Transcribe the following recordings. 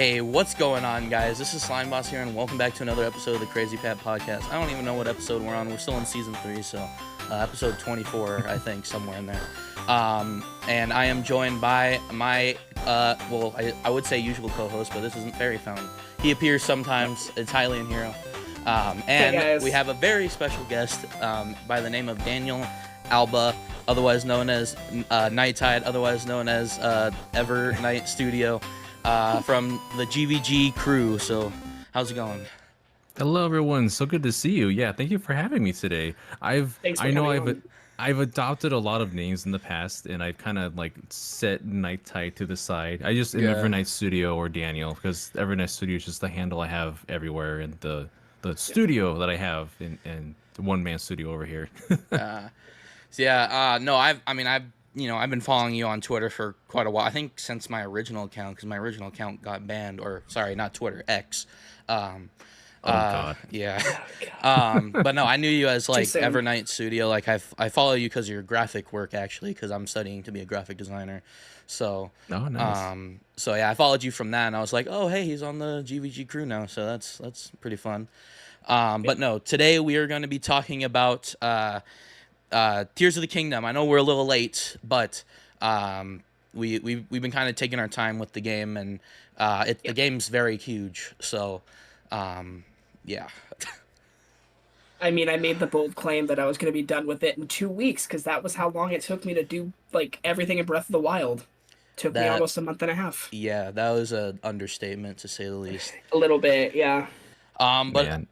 Hey, what's going on, guys? This is Slime Boss here, and welcome back to another episode of the Crazy Pat Podcast. I don't even know what episode we're on. We're still in season 3, so episode 24, I think, somewhere in there. And I am joined by my, I would say usual co-host, but this isn't Fairy Fountain. He appears sometimes. It's Hylian Hero. And hey, we have a very special guest by the name of Daniel Alba, otherwise known as Nighttide, otherwise known as Evernight Studio. From the GVG crew. So, how's it going? Hello, everyone. So good to see you. Yeah, thank you for having me today. I've adopted a lot of names in the past, and I've kind of like set Nighttide to the side. I just am Evernight Studio or Daniel, because Evernight Studio is just the handle I have everywhere, and the studio that I have in the one-man studio over here. No, I've been following you on Twitter for quite a while. I think since my original account, because my original account got banned, or sorry, not Twitter, X. God. Yeah. But no, I knew you as like Evernight Studio. Like I follow you because of your graphic work, actually, because I'm studying to be a graphic designer. So, nice. So yeah, I followed you from that, and I was like, oh hey, he's on the GVG crew now, so that's pretty fun. But no, today we are going to be talking about Tears of the Kingdom. I know we're a little late, but we've been kind of taking our time with the game, and the game's very huge. So, yeah. I mean, I made the bold claim that I was going to be done with it in 2 weeks, because that was how long it took me to do like everything in Breath of the Wild. Took me almost a month and a half. Yeah, that was an understatement, to say the least. A little bit, yeah. But Man.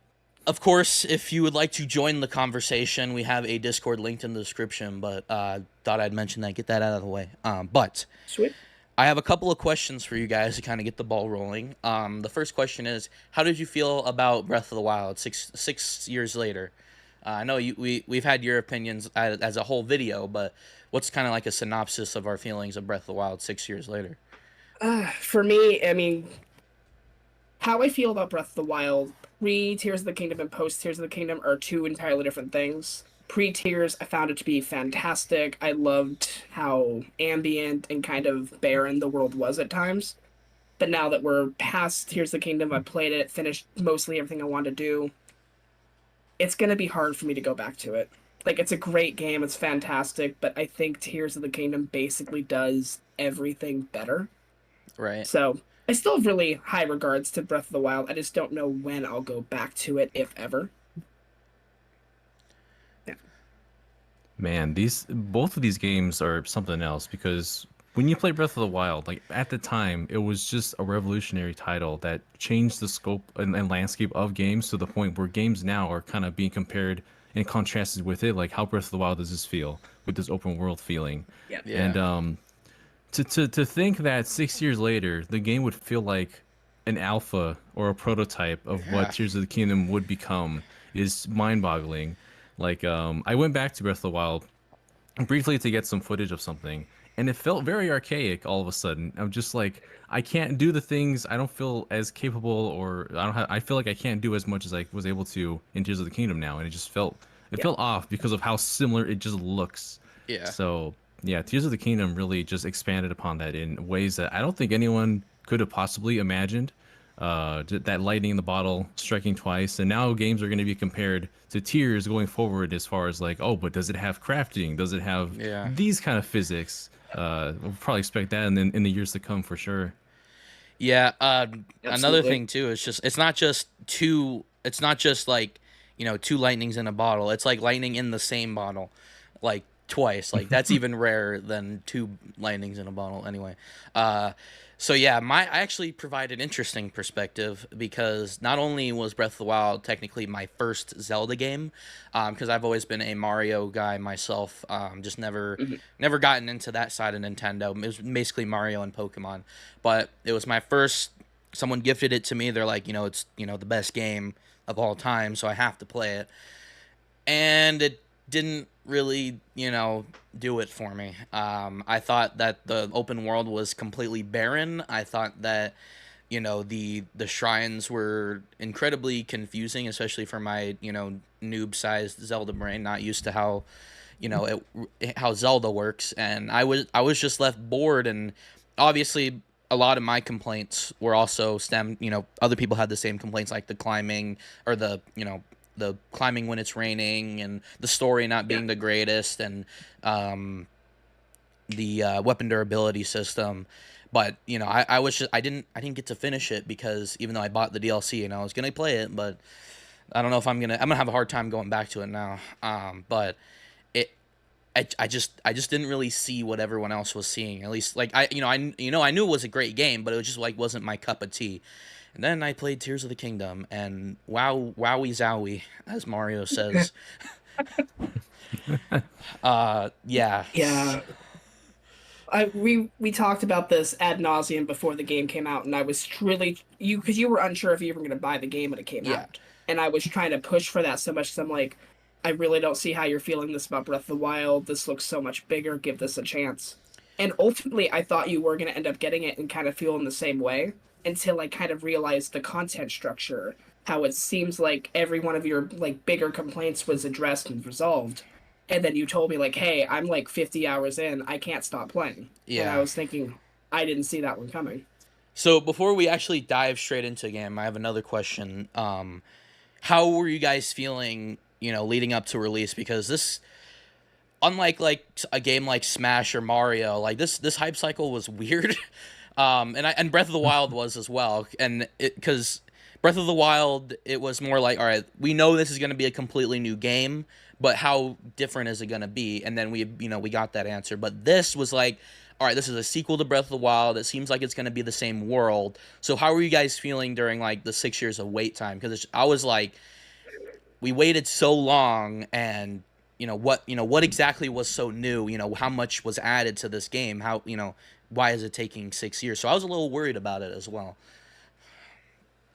Of course, if you would like to join the conversation, we have a Discord linked in the description, but thought I'd mention that, get that out of the way. But Sweet. I have a couple of questions for you guys to kind of get the ball rolling. The first question is, how did you feel about Breath of the Wild six years later? I know we've had your opinions as a whole video, but what's kind of like a synopsis of our feelings of Breath of the Wild 6 years later? For me, I mean, how I feel about Breath of the Wild, pre-Tears of the Kingdom and post-Tears of the Kingdom are two entirely different things. Pre-Tears, I found it to be fantastic. I loved how ambient and kind of barren the world was at times. But now that we're past Tears of the Kingdom, I played it, finished mostly everything I wanted to do. It's going to be hard for me to go back to it. Like, it's a great game, it's fantastic, but I think Tears of the Kingdom basically does everything better. Right. So, I still have really high regards to Breath of the Wild. I just don't know when I'll go back to it, if ever. Yeah. Man, both of these games are something else, because when you play Breath of the Wild, like at the time, it was just a revolutionary title that changed the scope and landscape of games to the point where games now are kind of being compared and contrasted with it. Like, how Breath of the Wild does this feel with this open world feeling? Yeah. And to think that 6 years later the game would feel like an alpha or a prototype of what Tears of the Kingdom would become is mind-boggling. Like, I went back to Breath of the Wild briefly to get some footage of something, and it felt very archaic all of a sudden. I'm just like, I can't do the things. I don't feel as capable, or I feel like I can't do as much as I was able to in Tears of the Kingdom now, and it just felt off because of how similar it just looks. Yeah. So yeah, Tears of the Kingdom really just expanded upon that in ways that I don't think anyone could have possibly imagined. That lightning in the bottle striking twice, and now games are going to be compared to Tears going forward as far as like, oh, but does it have crafting? Does it have these kind of physics? We'll probably expect that in the years to come for sure. Yeah. Another thing too is just it's not just like, two lightnings in a bottle. It's like lightning in the same bottle, like twice. Like, that's even rarer than two lightnings in a bottle anyway. So yeah, I actually provide an interesting perspective, because not only was Breath of the Wild technically my first Zelda game, because I've always been a Mario guy myself, just never gotten into that side of Nintendo. It was basically Mario and Pokemon, but it was my first. Someone gifted it to me. They're like, it's the best game of all time, so I have to play it, and it didn't really, do it for me. I thought that the open world was completely barren. I thought that, the shrines were incredibly confusing, especially for my, noob-sized Zelda brain, not used to how, how Zelda works. And I was just left bored, and obviously a lot of my complaints were also stemmed, other people had the same complaints, like the climbing, or the climbing when it's raining, and the story not Yeah. being the greatest, and the weapon durability system. But I was just I didn't get to finish it, because even though I bought the DLC and I was gonna play it, but I don't know if I'm gonna have a hard time going back to it now. But it I just didn't really see what everyone else was seeing. At least, like, I knew it was a great game, but it was just like wasn't my cup of tea. And then I played Tears of the Kingdom, and wow, wowie zowie, as Mario says. Yeah. Yeah. We talked about this ad nauseum before the game came out, and I was really because you were unsure if you were going to buy the game when it came Yeah. out, and I was trying to push for that so much. Cause I'm like, I really don't see how you're feeling this about Breath of the Wild. This looks so much bigger. Give this a chance. And ultimately, I thought you were going to end up getting it and kind of feeling the same way until I kind of realized the content structure. How it seems like every one of your like bigger complaints was addressed and resolved. And then you told me like, "Hey, I'm like 50 hours in. I can't stop playing." And I Yeah. was thinking, I didn't see that one coming. So before we actually dive straight into the game, I have another question. How were you guys feeling, leading up to release? Because this, unlike like a game like Smash or Mario, like this hype cycle was weird. And Breath of the Wild was as well. And because Breath of the Wild, it was more like, all right, we know this is going to be a completely new game, but how different is it going to be? And then we got that answer. But this was like, all right, this is a sequel to Breath of the Wild. It seems like it's going to be the same world. So how were you guys feeling during like the 6 years of wait time? Because I was like, we waited so long, and what exactly was so new? How much was added to this game? How why is it taking 6 years? So I was a little worried about it as well.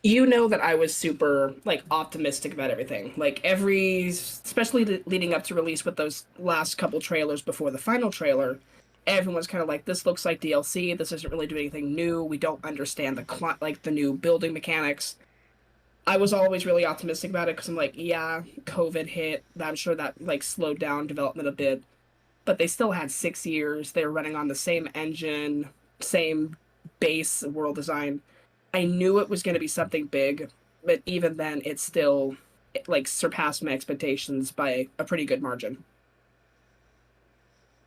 You know that I was super like optimistic about everything. Like especially leading up to release with those last couple trailers before the final trailer, everyone's kind of like, "This looks like DLC. This isn't really doing anything new. We don't understand the new building mechanics." I was always really optimistic about it because I'm like, yeah, COVID hit. I'm sure that like slowed down development a bit, but they still had 6 years. They were running on the same engine, same base world design. I knew it was going to be something big, but even then, it like surpassed my expectations by a pretty good margin.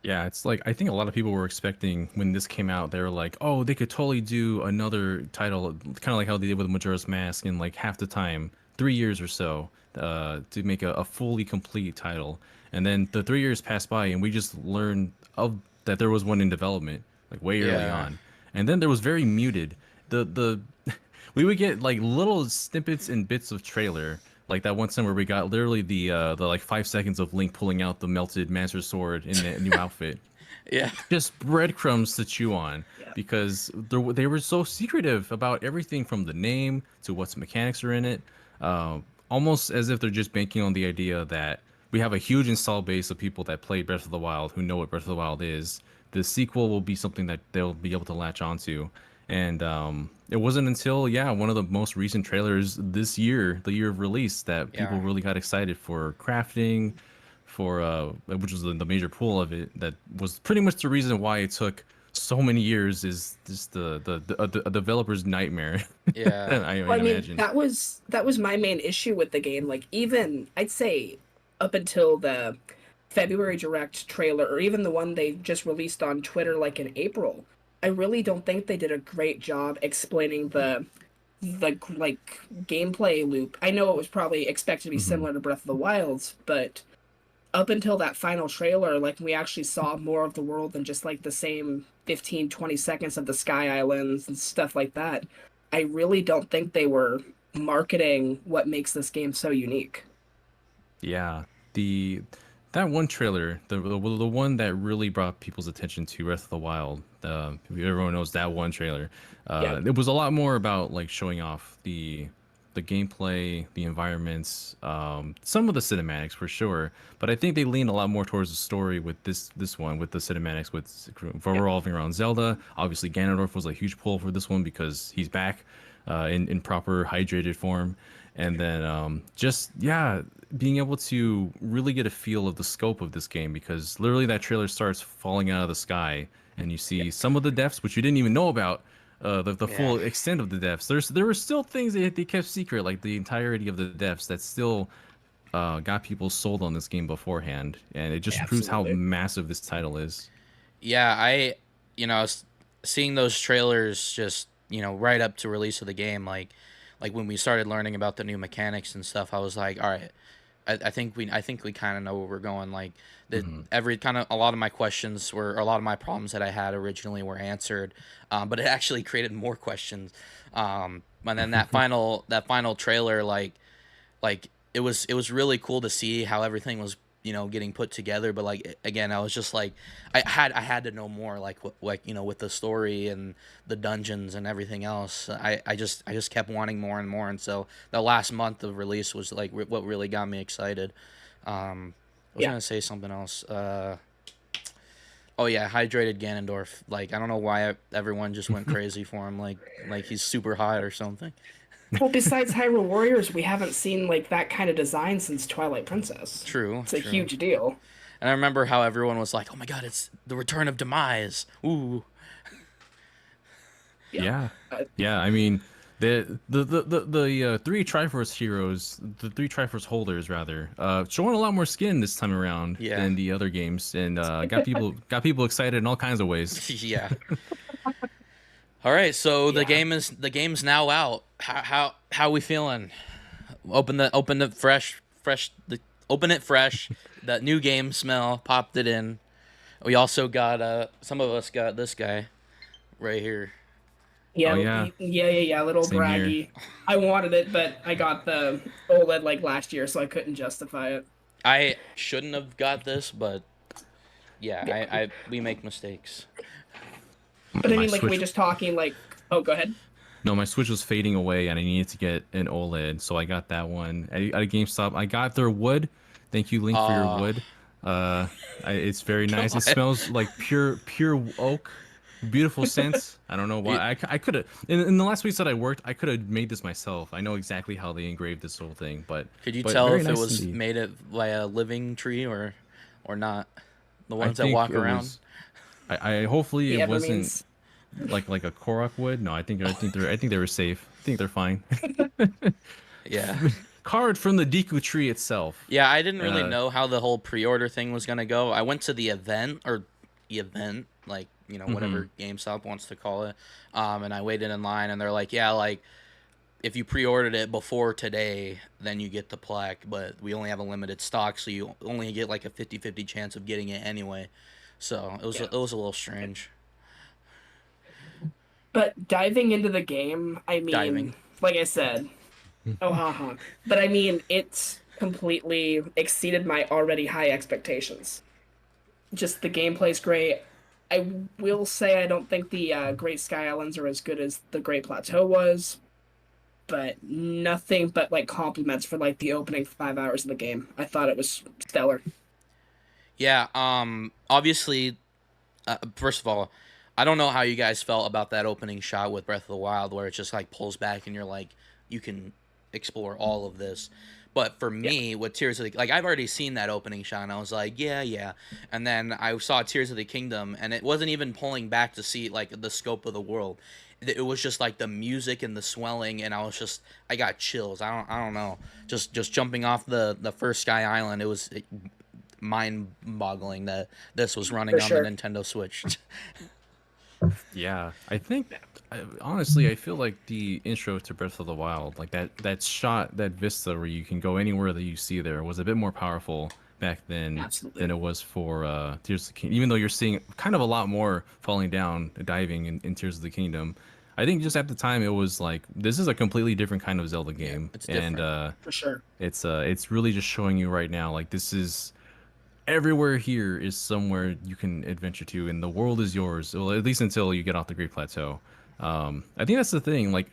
Yeah, it's like I think a lot of people were expecting when this came out, they were like, "Oh, they could totally do another title, kind of like how they did with Majora's Mask in like half the time, 3 years or so, to make a fully complete title." And then the 3 years passed by, and we just learned of that there was one in development, like way early Yeah. on, and then there was very muted. The we would get like little snippets and bits of trailer. Like that one time where we got literally the like 5 seconds of Link pulling out the melted Master Sword in that new outfit. Yeah. Just breadcrumbs to chew on Yeah. because they were so secretive about everything from the name to what's mechanics are in it. Uh, Almost as if they're just banking on the idea that we have a huge install base of people that play Breath of the Wild who know what Breath of the Wild is. The sequel will be something that they'll be able to latch onto. And it wasn't until one of the most recent trailers this year, the year of release, that people Yeah. really got excited for crafting, for which was the major pull of it. That was pretty much the reason why it took so many years. Is just a developer's nightmare. Yeah. I Well, I mean, imagine. that was my main issue with the game. Like, even I'd say up until the February Direct trailer, or even the one they just released on Twitter, like in April, I really don't think they did a great job explaining the like gameplay loop. I know it was probably expected to be Hmm. similar to Breath of the Wilds, but up until that final trailer, like we actually saw more of the world than just like the same 15, 20 seconds of the Sky Islands and stuff like that. I really don't think they were marketing what makes this game so unique. Yeah, the that one trailer, the one that really brought people's attention to Breath of the Wild. Everyone knows that one trailer. Yeah. It was a lot more about like showing off the gameplay, the environments, some of the cinematics for sure. But I think they lean a lot more towards the story with this one, with the cinematics, with Yeah. revolving around Zelda. Obviously, Ganondorf was a huge pull for this one because he's back in proper hydrated form. And then just being able to really get a feel of the scope of this game, because literally that trailer starts falling out of the sky and you see some of the depths which you didn't even know about the full extent of the depths. There were still things they kept secret, like the entirety of the depths that still got people sold on this game beforehand, and it just proves how Absolutely. massive this title is. Yeah, you know, seeing those trailers just, right up to release of the game, like when we started learning about the new mechanics and stuff, I was like, all right, I think we kind of know where we're going. Like that, every kind of a lot of my questions were, or a lot of my problems that I had originally were answered, but it actually created more questions. And then that final trailer, like it was really cool to see how everything was, getting put together. But like again, I was just like, I had to know more, like with the story and the dungeons and everything else. I just kept wanting more and more, and so the last month of release was like what really got me excited. I was gonna say something else. Oh yeah, hydrated Ganondorf. Like I don't know why everyone just went crazy for him. Like he's super hot or something. Well, besides Hyrule Warriors, we haven't seen like that kind of design since Twilight Princess. True, It's a true. huge deal. And I remember how everyone was like, "Oh my god, it's the return of Demise." Ooh. Yeah, Uh, yeah. I mean, the three Triforce heroes, the three Triforce holders rather, showing a lot more skin this time around Yeah. than the other games, and got people excited in all kinds of ways. Yeah. All right, so the Yeah. game's now out. How we feeling? Open the open it fresh. That new game smell, popped it in. We also got some of us got this guy right here. Oh Yeah, yeah, yeah. Little same here. braggy. I wanted it, but I got the OLED like last year, so I couldn't justify it. I shouldn't have got this, but yeah, Yeah. I we make mistakes. But I My mean, like, we Switch. just talking like, oh, go ahead. No, my Switch was fading away, and I needed to get an OLED, so I got that one at a GameStop. I got their wood. Thank you, Link, for your Uh wood. Uh, it's very nice. It God. smells like pure oak. Beautiful scent. I don't know why. You- I could have in the last weeks that I worked, I could have made this myself. I know exactly how they engraved this whole thing, but could you but tell very if it nice was indeed. made it by a living tree or not? The I ones that think walk it around. was. I hopefully The it wasn't Evermeans. like a Korok wood. No, I think they were safe. I think they're fine. Yeah. Carved from the Deku tree itself. Yeah, I didn't really Uh, know how the whole pre-order thing was gonna go. I went to the event, like mhm. whatever GameStop wants to call it, and I waited in line, and they're like, yeah, like if you pre-ordered it before today, then you get the plaque, but we only have a limited stock, so you only get like a 50-50 chance of getting it anyway. So Yeah. it was a little strange. But diving into the game, I Diving. mean, like I said, oh, haha. But I mean, it's completely exceeded my already high expectations. Just the gameplay's great. I will say I don't think the Great Sky Islands are as good as the Great Plateau was, but nothing but like compliments for like the opening 5 hours of the game. I thought it was stellar. Yeah. Obviously, first of all, I don't know how you guys felt about that opening shot with Breath of the Wild, where it just like pulls back and you're like, you can explore all of this. But for Yeah, me, with Tears of the like, I've already seen that opening shot, and I was like, yeah, yeah. And then I saw Tears of the Kingdom, and it wasn't even pulling back to see like the scope of the world. It was just like the music and the swelling, and I got chills. I don't know. Just jumping off the first Sky Island, it was mind-boggling that this was running for on the sure. Nintendo Switch. Yeah, I think honestly, I feel like the intro to Breath of the Wild, like that shot, that vista where you can go anywhere that you see there, was a bit more powerful back then Absolutely. than it was for Tears of the Kingdom. Even though you're seeing kind of a lot more falling down, diving in Tears of the Kingdom, I think just at the time it was like this is a completely different kind of Zelda Yeah, game, it's and different. For sure. it's really just showing you right now like this is everywhere here is somewhere you can adventure to, and the world is yours. Well, at least until you get off the Great Plateau. I think that's the thing. Like,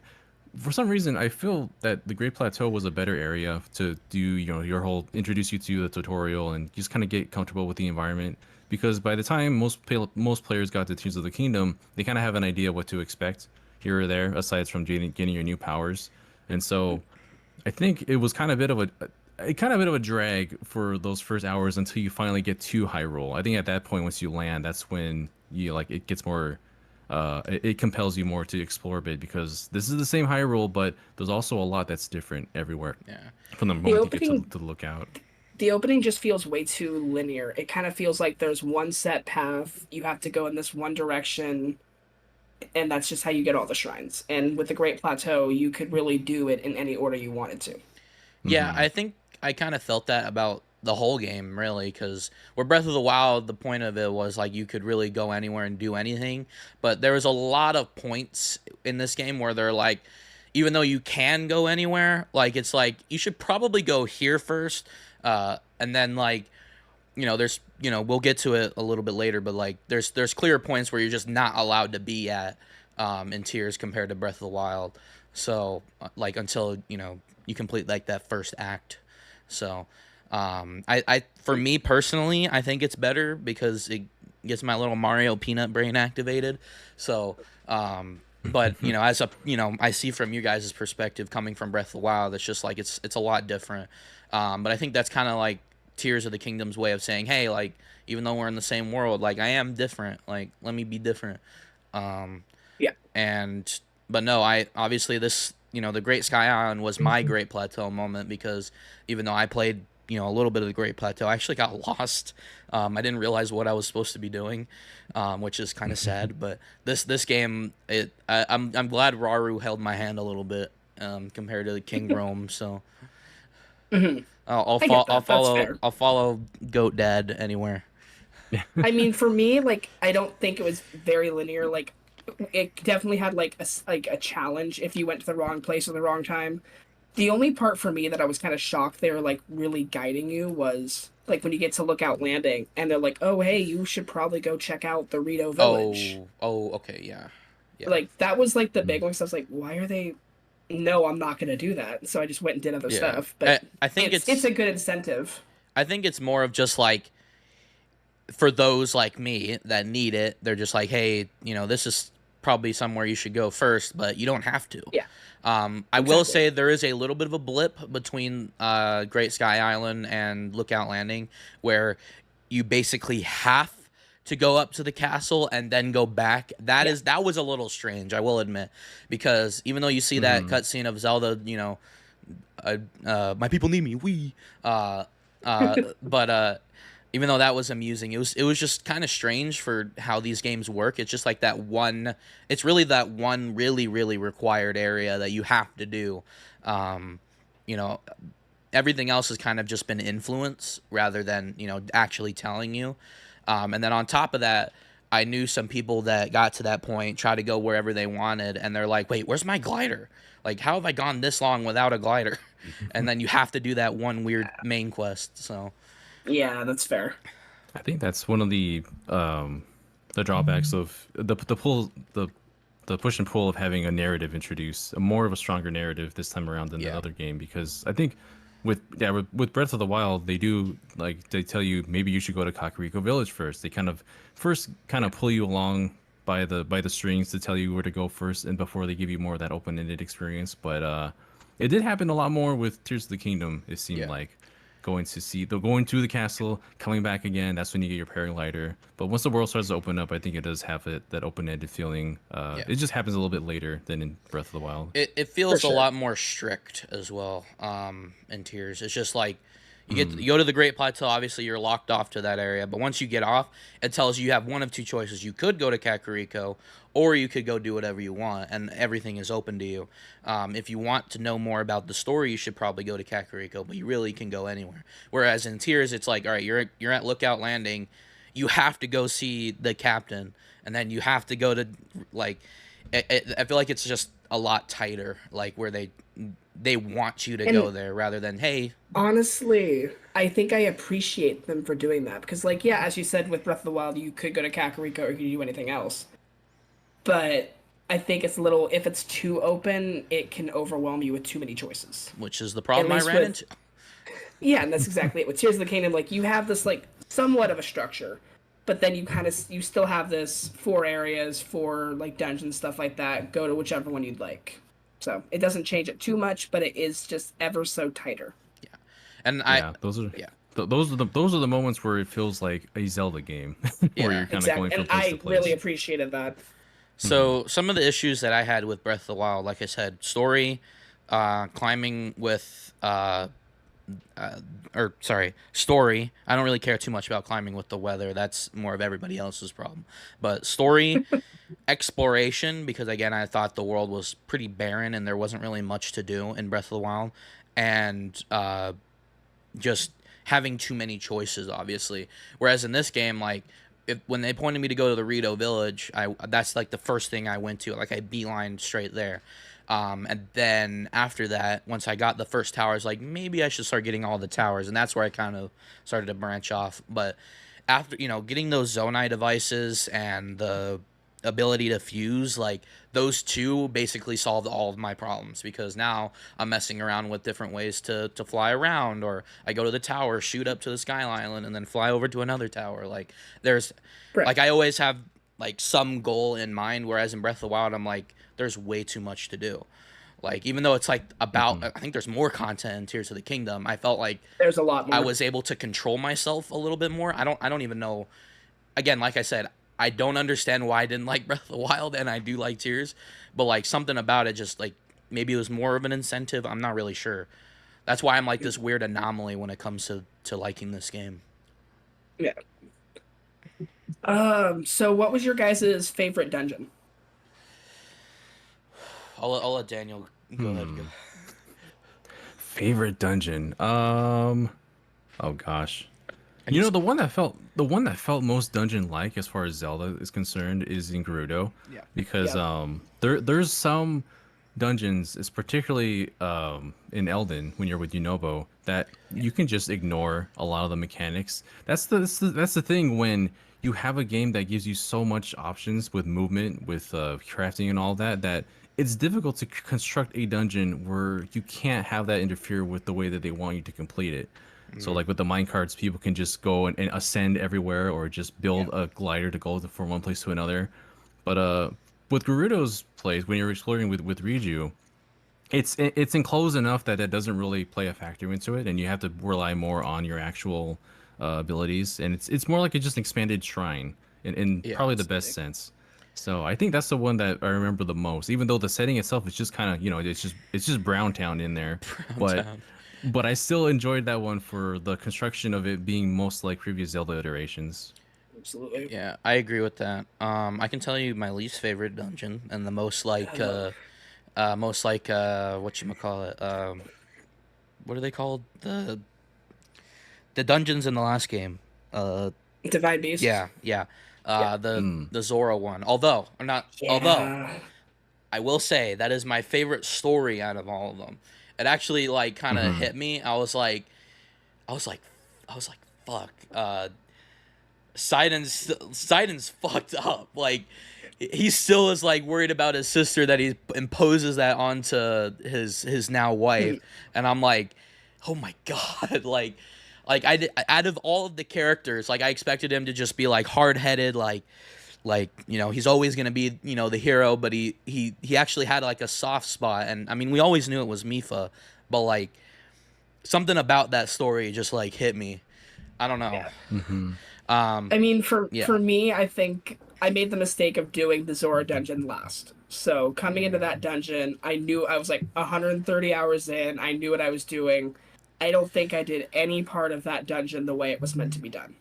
for some reason, I feel that the Great Plateau was a better area to do, your whole introduce you to the tutorial and just kind of get comfortable with the environment. Because by the time most players got to Tears of the Kingdom, they kind of have an idea what to expect here or there, aside from getting your new powers. And so I think it was kind of a bit of a drag for those first hours until you finally get to Hyrule. I think at that point, once you land, that's when you like it gets more it compels you more to explore a bit, because this is the same Hyrule, but there's also a lot that's different everywhere. Yeah. From the moment you get to look out. The opening just feels way too linear. It kind of feels like there's one set path. You have to go in this one direction, and that's just how you get all the shrines. And with the Great Plateau, you could really do it in any order you wanted to. Yeah, I think I kind of felt that about the whole game, really, because where Breath of the Wild, the point of it was like you could really go anywhere and do anything, but there was a lot of points in this game where they're like, even though you can go anywhere, like it's like you should probably go here first, and then like, there's, we'll get to it a little bit later, but like there's clear points where you're just not allowed to be at in Tears compared to Breath of the Wild. So like until you complete like that first act. So I for me personally, I think it's better because it gets my little Mario peanut brain activated. So but as a I see from you guys' perspective coming from Breath of the Wild, it's just like it's a lot different. But I think that's kind of like Tears of the Kingdom's way of saying, hey, like even though we're in the same world, like I am different, like let me be different. But no, I obviously this the Great Sky Island was my Great Plateau moment, because even though I played a little bit of the Great Plateau, I actually got lost. I didn't realize what I was supposed to be doing, which is kind of sad. But this game, I'm glad Rauru held my hand a little bit compared to King Rome. So I'll follow Goat Dad anywhere. I mean, for me, like I don't think it was very linear. Like it definitely had like a challenge if you went to the wrong place at the wrong time. The only part for me that I was kind of shocked they were like really guiding you was like when you get to Lookout Landing and they're like, oh hey, you should probably go check out the Rito Village. Oh, okay, yeah. Like that was like the big one. So I was like, why are they? No, I'm not gonna do that. So I just went and did other stuff. But I think it's a good incentive. I think it's more of just like for those like me that need it, they're just like, hey, this is probably somewhere you should go first, but you don't have to. Yeah. I will say there is a little bit of a blip between Great Sky Island and Lookout Landing where you basically have to go up to the castle and then go back. That was a little strange, I will admit, because even though you see that cutscene of Zelda, my people need me, but even though that was amusing, it was just kind of strange for how these games work. It's just like that one. It's really that one really really required area that you have to do. Everything else has kind of just been influence rather than actually telling you. And then on top of that, I knew some people that got to that point, try to go wherever they wanted, and they're like, "Wait, where's my glider? Like, how have I gone this long without a glider?" And then you have to do that one weird main quest. So. Yeah, that's fair. I think that's one of the drawbacks of the push and pull of having a narrative introduced, more of a stronger narrative this time around than the other game, because I think with Breath of the Wild, they tell you maybe you should go to Kakariko Village first. They kind of pull you along by the strings to tell you where to go first, and before they give you more of that open-ended experience. But it did happen a lot more with Tears of the Kingdom, it seemed like. Going to the castle, coming back again, that's when you get your paraglider. But once the world starts to open up, I think it does have that open-ended feeling. It just happens a little bit later than in Breath of the Wild. It feels a lot more strict as well in Tears. It's just like you go to the Great Plateau, obviously you're locked off to that area, but once you get off, it tells you have one of two choices. You could go to Kakariko, or you could go do whatever you want, and everything is open to you. If you want to know more about the story, you should probably go to Kakariko, but you really can go anywhere. Whereas in Tears, it's like, all right, you're at Lookout Landing, you have to go see the captain, and then you have to go to, like, I feel like it's just a lot tighter, like, where they want you to go there rather than, hey. Honestly, I think I appreciate them for doing that, because, like, yeah, as you said, with Breath of the Wild, you could go to Kakariko or you could do anything else. But I think it's if it's too open, it can overwhelm you with too many choices. Which is the problem I ran into. Yeah, and that's exactly it. With Tears of the Kingdom, like, you have this, like, somewhat of a structure, but then you still have this 4 areas, 4, like, dungeons, stuff like that. Go to whichever one you'd like. So it doesn't change it too much, but it is just ever so tighter. Yeah, and those are the moments where it feels like a Zelda game, where you're kind of going from place to place. And I really appreciated that. Mhm. So some of the issues that I had with Breath of the Wild, like I said, story, climbing with or sorry, story. I don't really care too much about climbing with the weather. That's more of everybody else's problem. But story, exploration, because again, I thought the world was pretty barren and there wasn't really much to do in Breath of the Wild, and just having too many choices, obviously. Whereas in this game, like, when they pointed me to go to the Rito Village, that's like the first thing I went to. Like, I beelined straight there. And then after that, once I got the first tower, I was like, maybe I should start getting all the towers, and that's where I kind of started to branch off. But after, getting those Zonai devices and the ability to fuse, like, those two basically solved all of my problems, because now I'm messing around with different ways to fly around, or I go to the tower, shoot up to the Sky Island, and then fly over to another tower. Like, there's Right. like, I always have like some goal in mind, whereas in Breath of the Wild, I'm like, there's way too much to do. Like, even though it's like about, Mhm. I think there's more content in Tears of the Kingdom, I felt like There's a lot I more. was able to control myself a little bit more. I don't even know. Again, like I said, I don't understand why I didn't like Breath of the Wild, and I do like Tears, but like something about it just like, maybe it was more of an incentive. I'm not really sure. That's why I'm like this weird anomaly when it comes to liking this game. Yeah. So what was your guys' favorite dungeon? I'll let Daniel go ahead and go. Hmm. Favorite dungeon. Oh gosh. I can. The one that felt most dungeon like as far as Zelda is concerned is in Gerudo, Yeah. because Yeah. there's some dungeons, it's particularly in Elden when you're with Yunobo, that Yeah. you can just ignore a lot of the mechanics. That's the thing when you have a game that gives you so much options with movement, with crafting and all that, that it's difficult to construct a dungeon where you can't have that interfere with the way that they want you to complete it. So Mm. like with the minecarts, people can just go and ascend everywhere, or just Yeah. build a glider to go from one place to another. But with Gerudo's place, when you're exploring with Riju, it's enclosed enough that it doesn't really play a factor into it, and you have to rely more on your actual abilities, and it's more like a just expanded shrine in Yeah. probably the best Absolutely. sense. So I think that's the one that I remember the most, even though the setting itself is just kind of, it's just Brown Town in there, Brown but Town. but I still enjoyed that one for the construction of it being most like previous Zelda iterations. Absolutely. Yeah, I agree with that. I can tell you my least favorite dungeon, and the Hello. most like what you call it, what are they called, the dungeons in the last game, uh Divine Beast. yeah, yeah, Yeah. Mm. the Zora one. Although Yeah. I will say that is my favorite story out of all of them. It actually like kind of Hmm. hit me. I was like I was like fuck. Sidon's fucked up. Like, he still is like worried about his sister, that he imposes that onto his now wife, and I'm like, oh my god, like out of all of the characters, like, I expected him to just be like hard headed, like, he's always gonna be, the hero, but he actually had like a soft spot, and I mean, we always knew it was Mifa, but like, something about that story just like hit me. I don't know. Yeah. Hmm. Um, I mean, for yeah. for me, I think I made the mistake of doing the Zora dungeon last. So coming into that dungeon, I knew I was like 130 hours in. I knew what I was doing. I don't think I did any part of that dungeon the way it was meant to be done,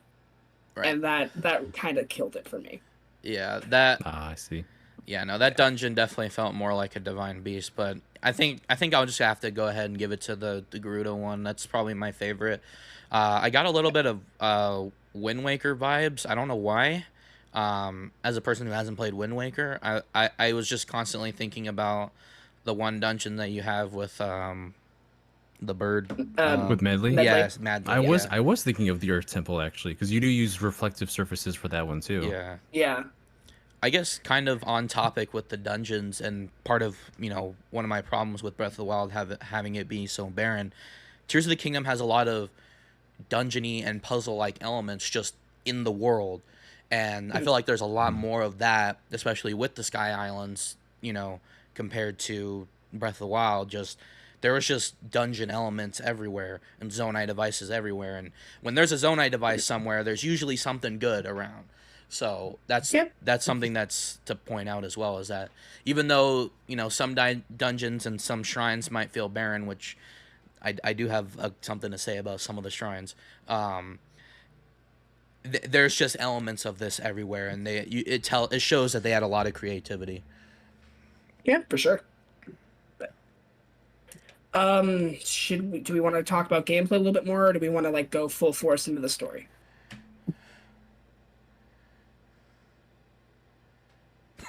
Right. and that kind of killed it for me. Yeah, that Ah, I see. yeah, no, that Yeah. dungeon definitely felt more like a divine beast, but I think I'll just have to go ahead and give it to the Gerudo one. That's probably my favorite. I got a little bit of Wind Waker vibes. I don't know why. As a person who hasn't played Wind Waker, I was just constantly thinking about the one dungeon that you have with the bird. Um, With Medley, Medley. Yes, I Madly. was Yeah, I was thinking of the Earth Temple actually, because you do use reflective surfaces for that one too. yeah. Yeah. I guess kind of on topic with the dungeons, and part of, one of my problems with Breath of the Wild having it be so barren. Tears of the Kingdom has a lot of dungeony and puzzle like elements just in the world, and I feel like there's a lot Mhm. more of that, especially with the Sky Islands, compared to Breath of the Wild. Just there was just dungeon elements everywhere and Zonai devices everywhere, and when there's a Zonai device somewhere, there's usually something good around. So that's Yep. that's something that's to point out as well, is that even though some dungeons and some shrines might feel barren, which I do have something to say about some of the shrines. There's just elements of this everywhere, and it shows that they had a lot of creativity. Yeah, for sure. Do we want to talk about gameplay a little bit more, or do we want to like go full force into the story?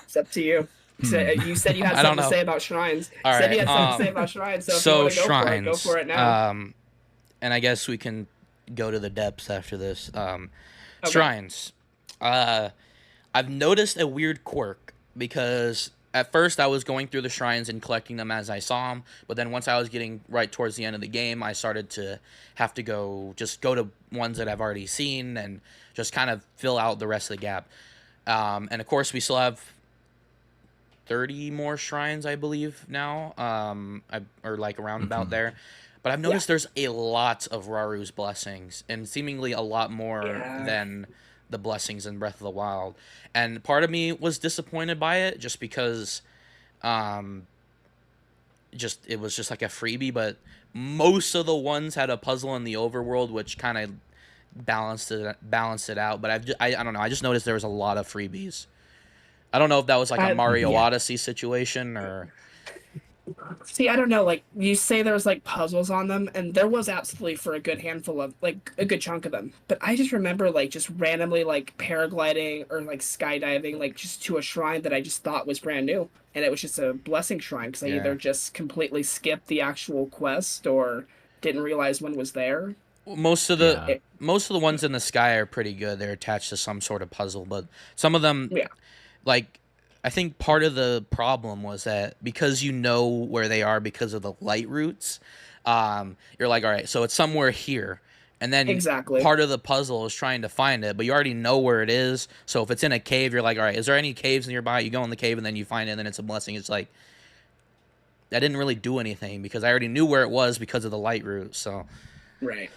It's up to you. You said you had I don't something to know. say about shrines. All You said right. you had something to say about shrines, so if you So want to shrines. go for it now. And I guess we can go to the depths after this. Okay. Shrines. I've noticed a weird quirk, because at first I was going through the shrines and collecting them as I saw them, but then once I was getting right towards the end of the game, I started to have to go to ones that I've already seen and just kind of fill out the rest of the gap. And of course, we still have 30 more shrines, I believe, now, or like around about there. But I've noticed there's a lot of Raru's blessings, and seemingly a lot more than the blessings in Breath of the Wild. And part of me was disappointed by it, just because it was just like a freebie, but most of the ones had a puzzle in the overworld, which kind of balanced it out. But I don't know, I just noticed there was a lot of freebies. I don't know if that was like a Mario Odyssey situation, or... See, I don't know. Like, you say there was like puzzles on them, and there was absolutely for a good handful of like a good chunk of them. But I just remember like just randomly like paragliding or like skydiving like just to a shrine that I just thought was brand new, and it was just a blessing shrine because I either just completely skipped the actual quest or didn't realize one was there. Most of the ones in the sky are pretty good. They're attached to some sort of puzzle, but some of them, like, I think part of the problem was that because you know where they are because of the light routes, you're like, all right, so it's somewhere here. And then part of the puzzle is trying to find it, but you already know where it is. So if it's in a cave, you're like, all right, is there any caves nearby? You go in the cave, and then you find it, and then it's a blessing. It's like, that didn't really do anything because I already knew where it was because of the light route. So, right.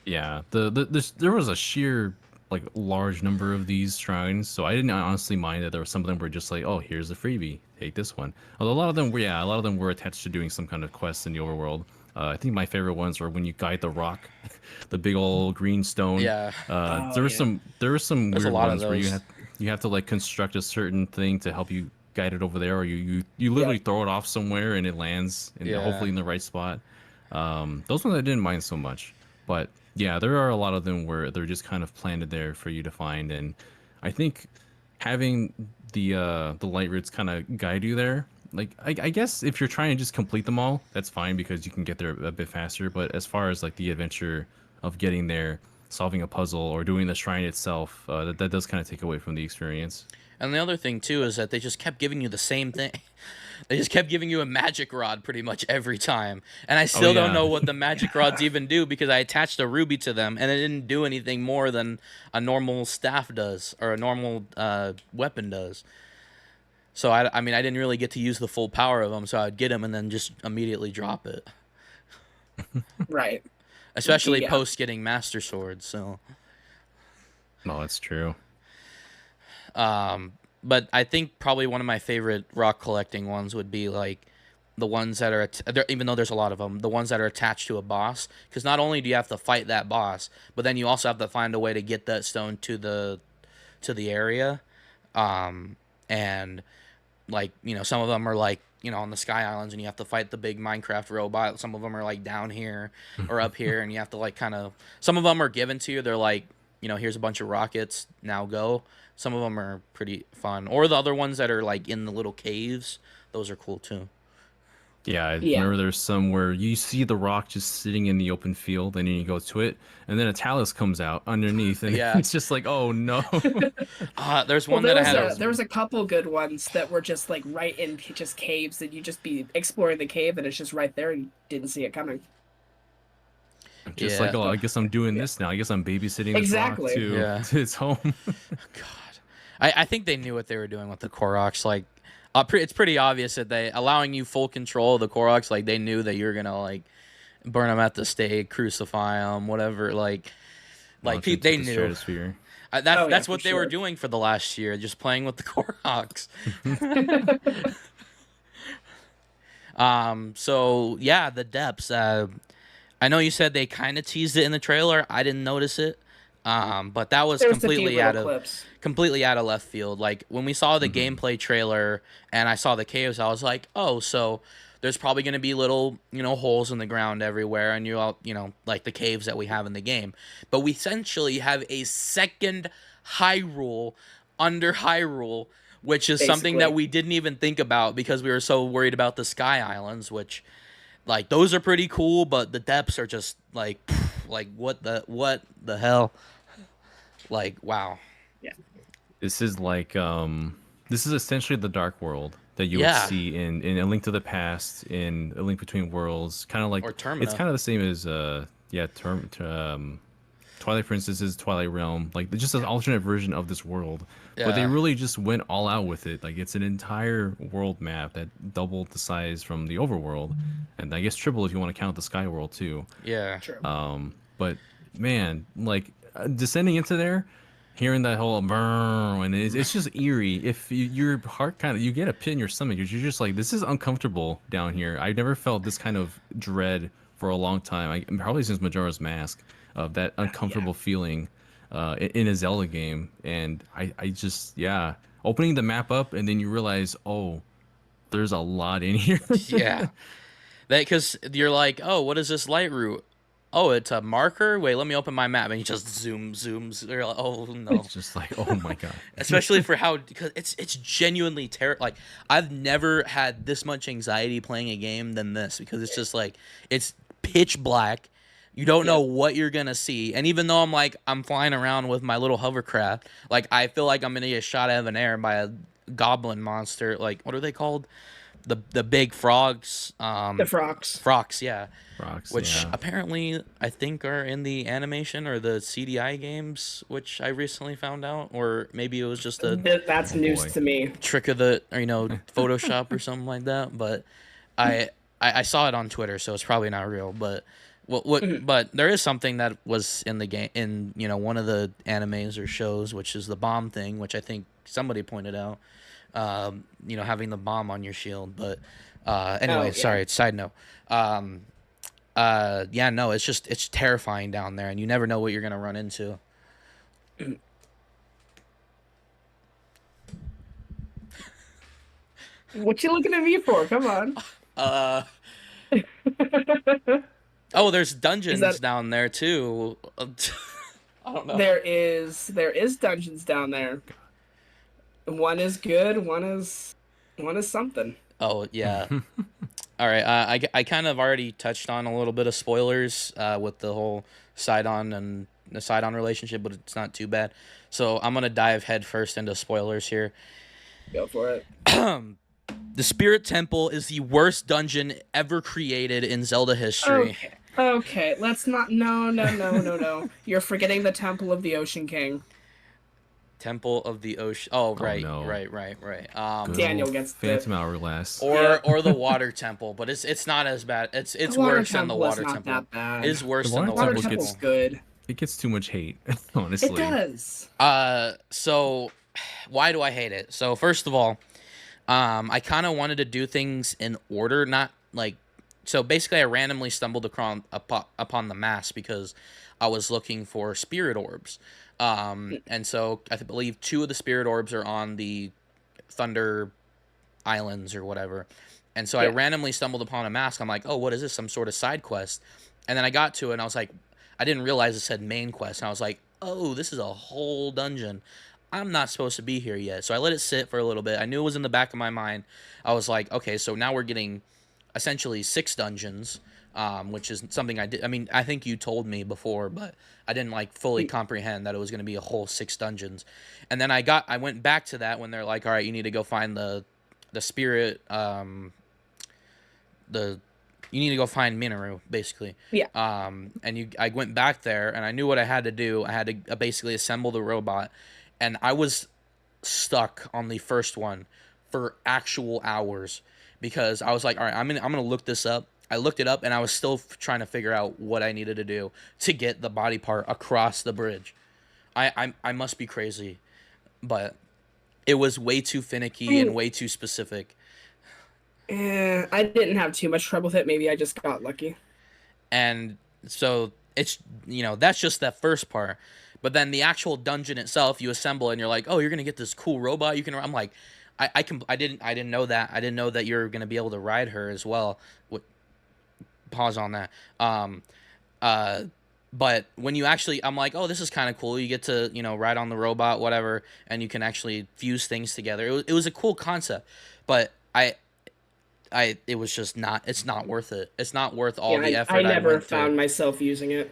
Yeah, there was a sheer like large number of these shrines, so I didn't honestly mind that there were some of them were just like, oh, here's a freebie, take this one. Although a lot of them were attached to doing some kind of quest in the overworld. I think my favorite ones were when you guide the rock, the big old green stone. Yeah. There were some weird ones where you have to like construct a certain thing to help you guide it over there, or you literally throw it off somewhere and it lands hopefully in the right spot. Those ones I didn't mind so much, but yeah, there are a lot of them where they're just kind of planted there for you to find, and I think having the light routes kind of guide you there. Like, I guess if you're trying to just complete them all, that's fine because you can get there a bit faster. But as far as like the adventure of getting there, solving a puzzle, or doing the shrine itself, that does kind of take away from the experience. And the other thing too is that they just kept giving you the same thing. They just kept giving you a magic rod pretty much every time. And I still don't know what the magic rods even do, because I attached a ruby to them and it didn't do anything more than a normal staff does, or a normal weapon does. So I mean, I didn't really get to use the full power of them, so I'd get them and then just immediately drop it. Right. Especially post getting Master Swords, so. No, that's true. But I think probably one of my favorite rock collecting ones would be like the ones that are even though there's a lot of them, the ones that are attached to a boss, because not only do you have to fight that boss, but then you also have to find a way to get that stone to the area, and like, some of them are like, on the Sky Islands, and you have to fight the big Minecraft robot. Some of them are like down here or up here, and you have to like some of them are given to you. They're like, here's a bunch of rockets, now go. Some of them are pretty fun. Or the other ones that are like in the little caves, those are cool too. Yeah, I remember there's some where you see the rock just sitting in the open field, and then you go to it, and then a talus comes out underneath, and it's just like, oh no. There's one there was a couple good ones that were just like right in just caves, that you just be exploring the cave, and it's just right there, and you didn't see it coming. Just like, oh, I guess I'm doing this now. I guess I'm babysitting this rock to its home. God. I think they knew what they were doing with the Koroks. Like, it's pretty obvious that they allowing you full control of the Koroks. Like, they knew that you're gonna like burn them at the stake, crucify them, whatever. Like they knew. That's Oh yeah, that's for what they were sure. doing for the last year, just playing with the Korhawks. So yeah, the depths. I know you said they kind of teased it in the trailer. I didn't notice it. But that was There's a few little clips. completely out of left field. Like when we saw the Hmm. gameplay trailer and I saw the caves, I was like, oh, so there's probably going to be little, holes in the ground everywhere, and like the caves that we have in the game. But we essentially have a second Hyrule under Hyrule, which is something that Basically. we didn't even think about because we were so worried about the Sky Islands, which like those are pretty cool, but the depths are just like, like what the hell? Like wow. Yeah. This is like this is essentially the Dark World that you would Yeah. see in A Link to the Past, in A Link Between Worlds. Kind of like Or it's Termina. kind of the same as Twilight Princess's Twilight Realm, like just an alternate version of this world. But they Yeah. really just went all out with it. Like it's an entire world map that doubled the size from the overworld, and I guess triple if you want to count the Sky World too. Yeah. True. But man, like descending into there, hearing that whole brrr, and it's just eerie. If your heart kind of, you get a pit in your stomach, you're just like, this is uncomfortable down here. I've never felt this kind of dread for a long time. Probably since Majora's Mask, of that uncomfortable feeling in a Zelda game. And I just, yeah, opening the map up and then you realize, oh, there's a lot in here. Yeah. That because you're like, oh, what is this light route? Oh, it's a marker. Wait, let me open my map, and he just zooms. You're like, oh no. It's just like, oh my god. Especially for how because it's genuinely like I've never had this much anxiety playing a game than this because it's just like it's pitch black. You don't know what you're gonna see, and even though I'm flying around with my little hovercraft, like I feel like I'm gonna get shot out of an air by a goblin monster. Like what are they called? The big frogs. The frogs. Frogs, yeah. Rocks, Which yeah. apparently I think are in the animation or the CDI games, which I recently found out, or maybe it was just a That's Oh news boy. to me. trick of the or, Photoshop or something like that. But I saw it on Twitter, so it's probably not real. But Mhm. but there is something that was in the game in one of the animes or shows, which is the bomb thing, which I think somebody pointed out. Having the bomb on your shield. But anyway, Oh, yeah. sorry. Side note. Yeah, no, it's terrifying down there, and you never know what you're gonna run into. What you looking at me for? Come on. Uh oh, there's dungeons that down there too. I don't know. there is dungeons down there. One is good, one is something. Oh yeah. All right. I kind of already touched on a little bit of spoilers with the whole Sidon and the Sidon relationship, but it's not too bad. So I'm gonna dive head first into spoilers here. Go for it. The Spirit Temple is the worst dungeon ever created in Zelda history. Okay. Okay, let's not. No. You're forgetting the Temple of the Ocean King. Temple of the Ocean. Oh, right, no. right. Good Daniel old gets the- Phantom Hourglass. Or the Water Temple, but it's not as bad. It's The Water worse than the Temple is Water not Temple. that bad. It is worse The than the Water Water Water Temple Temple. Temple's good. It gets too much hate, honestly. It does. So why do I hate it? So first of all, I kind of wanted to do things in order, not like. So basically, I randomly stumbled upon the mask because I was looking for spirit orbs. And so I believe 2 of the spirit orbs are on the Thunder Islands or whatever. And so I Yeah. randomly stumbled upon a mask. I'm like, oh, what is this? Some sort of side quest. And then I got to it and I was like, I didn't realize it said main quest. And I was like, oh, this is a whole dungeon. I'm not supposed to be here yet. So I let it sit for a little bit. I knew it was in the back of my mind. I was like, okay, so now we're getting essentially 6 dungeons, which is something I did. I mean, I think you told me before, but I didn't fully comprehend that it was going to be a whole 6 dungeons. And then I went back to that when they're like, all right, you need to go find the spirit, you need to go find Minoru, basically. Yeah. I went back there and I knew what I had to do. I had to basically assemble the robot, and I was stuck on the first one for actual hours because I was like, all right, I'm gonna look this up. I looked it up and I was still trying to figure out what I needed to do to get the body part across the bridge. I must be crazy, but it was way too I finicky and mean, way too specific. I didn't have too much trouble with it. Maybe I just got lucky. And so it's, that's just that first part. But then the actual dungeon itself, you assemble and you're like, oh, you're gonna get this cool robot. I'm like, I didn't know that. I didn't know that you're gonna be able to ride her as well. Pause on that. Uh, but when you actually, I'm like, oh, this is kind of cool. You get to, ride on the robot, whatever, and you can actually fuse things together. It was a cool concept, but it was just not. It's not worth it. It's not worth all Yeah, the I effort I never went through. found myself using it.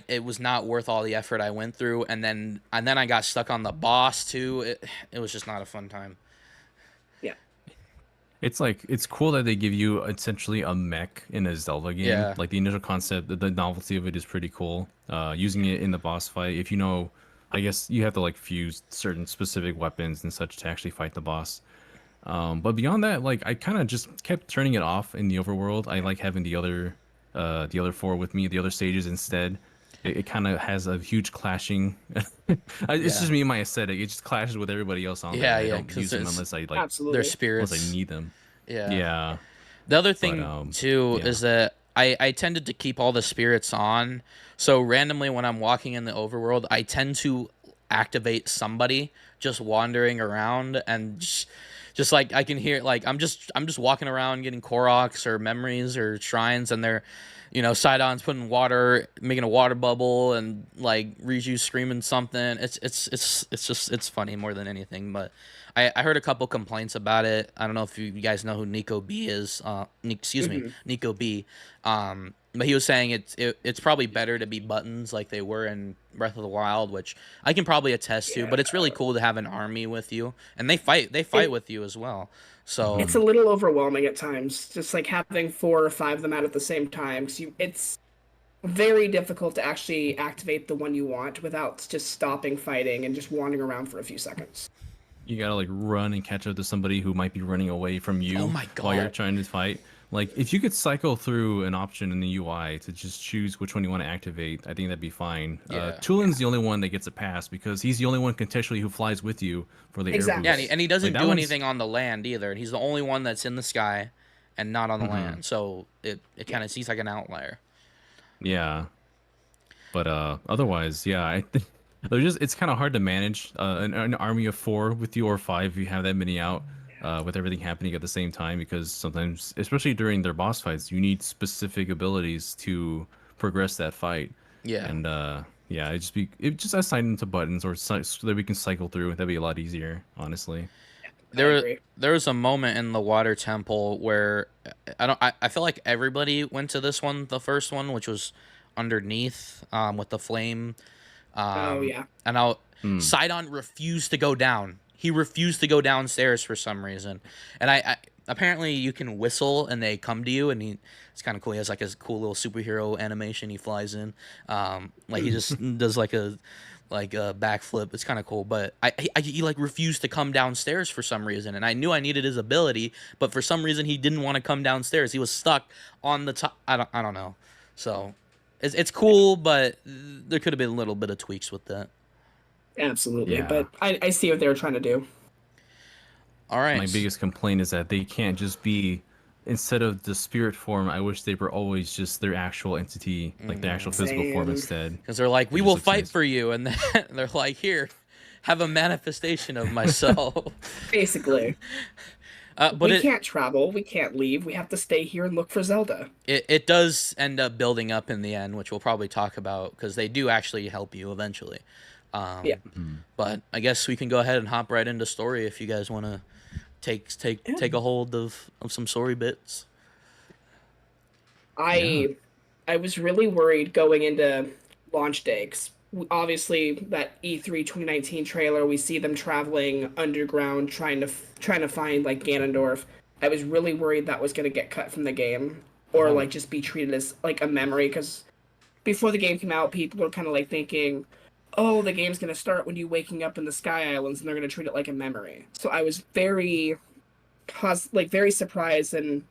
It was not worth all the effort I went through, and then I got stuck on the boss too. It was just not a fun time. Yeah. It's like it's cool that they give you essentially a mech in a Zelda game. Yeah. Like the initial concept, the novelty of it is pretty cool. Using it in the boss fight, if you know, I guess you have to like fuse certain specific weapons and such to actually fight the boss. But beyond that, like I kind of just kept turning it off in the overworld. I like having the other four with me, the other stages instead. It kind of has a huge clashing. It's Yeah. just me and my aesthetic. It just clashes with everybody else on Yeah, there. I yeah, don't because use them unless I like, they're Absolutely. unless I spirits. need them. Yeah. Yeah, The other but thing too yeah. is that I tended to keep all the spirits on. So randomly when I'm walking in the overworld, I tend to activate somebody just wandering around and just like I can hear like I'm just walking around getting Koroks or memories or shrines and they're Sidon's putting water, making a water bubble, and like Riju screaming something. It's funny more than anything. But I heard a couple complaints about it. I don't know if you guys know who Nico B is. Excuse me, Hmm. Nico B. But he was saying it's probably better to be buttons like they were in Breath of the Wild, which I can probably attest to. Yeah. But it's really cool to have an army with you, and they fight It, with you as well. So it's a little overwhelming at times, just like having 4 or 5 of them out at the same time. 'Cause it's very difficult to actually activate the one you want without just stopping fighting and just wandering around for a few seconds. You gotta like run and catch up to somebody who might be running away from oh you my while you're god, trying to fight. Like if you could cycle through an option in the UI to just choose which one you want to activate, I think that'd be fine. yeah. Tulin's the only one that gets a pass because he's the only one contextually who flies with you for the air Exactly. Yeah, boost. and he Like doesn't that do one's anything on the land either. And he's the only one that's in the sky and not on the Mhm. land. So it kind of seems like an outlier. Yeah. But otherwise, yeah, I think there's just it's kind of hard to manage an army of 4 with you or 5 if you have that many out with everything happening at the same time because sometimes, especially during their boss fights, you need specific abilities to progress that fight. Yeah. And yeah, it just assign them to buttons or so that we can cycle through. That'd be a lot easier, honestly. I There agree. there was a moment in the water temple where I feel like everybody went to this one, the first one, which was underneath with the flame. Oh Um yeah. and I Hmm. Sidon refused to go down. He refused to go downstairs for some reason. And I apparently you can whistle and they come to you and it's kind of cool. He has like his cool little superhero animation. He flies in. Like he just does like a backflip. It's kind of cool, but he like refused to come downstairs for some reason, and I knew I needed his ability, but for some reason he didn't want to come downstairs. He was stuck on the top. I don't know. So it's cool, but there could have been a little bit of tweaks with that. Absolutely. Yeah. But I see what they were trying to do. All My right. biggest complaint is that they can't just be instead of the spirit form. I wish they were always just their actual entity, like the actual physical form Same. instead. Because they're like, It we just will looks fight nice. for you, and then they're like, here, have a manifestation of myself. Basically. But We can't travel, we can't leave, we have to stay here and look for Zelda. it does end up building up in the end, which we'll probably talk about because they do actually help you eventually. Yeah. But I guess we can go ahead and hop right into story if you guys want to take a hold of some story bits. Yeah. I was really worried going into launch day 'cause obviously that E3 2019 trailer we see them traveling underground trying to find like Ganondorf. I was really worried that was going to get cut from the game or Oh. like just be treated as like a memory cuz before the game came out people were kind of like thinking, "Oh, the game's going to start when you waking up in the Sky Islands and they're going to treat it like a memory." So I was very surprised and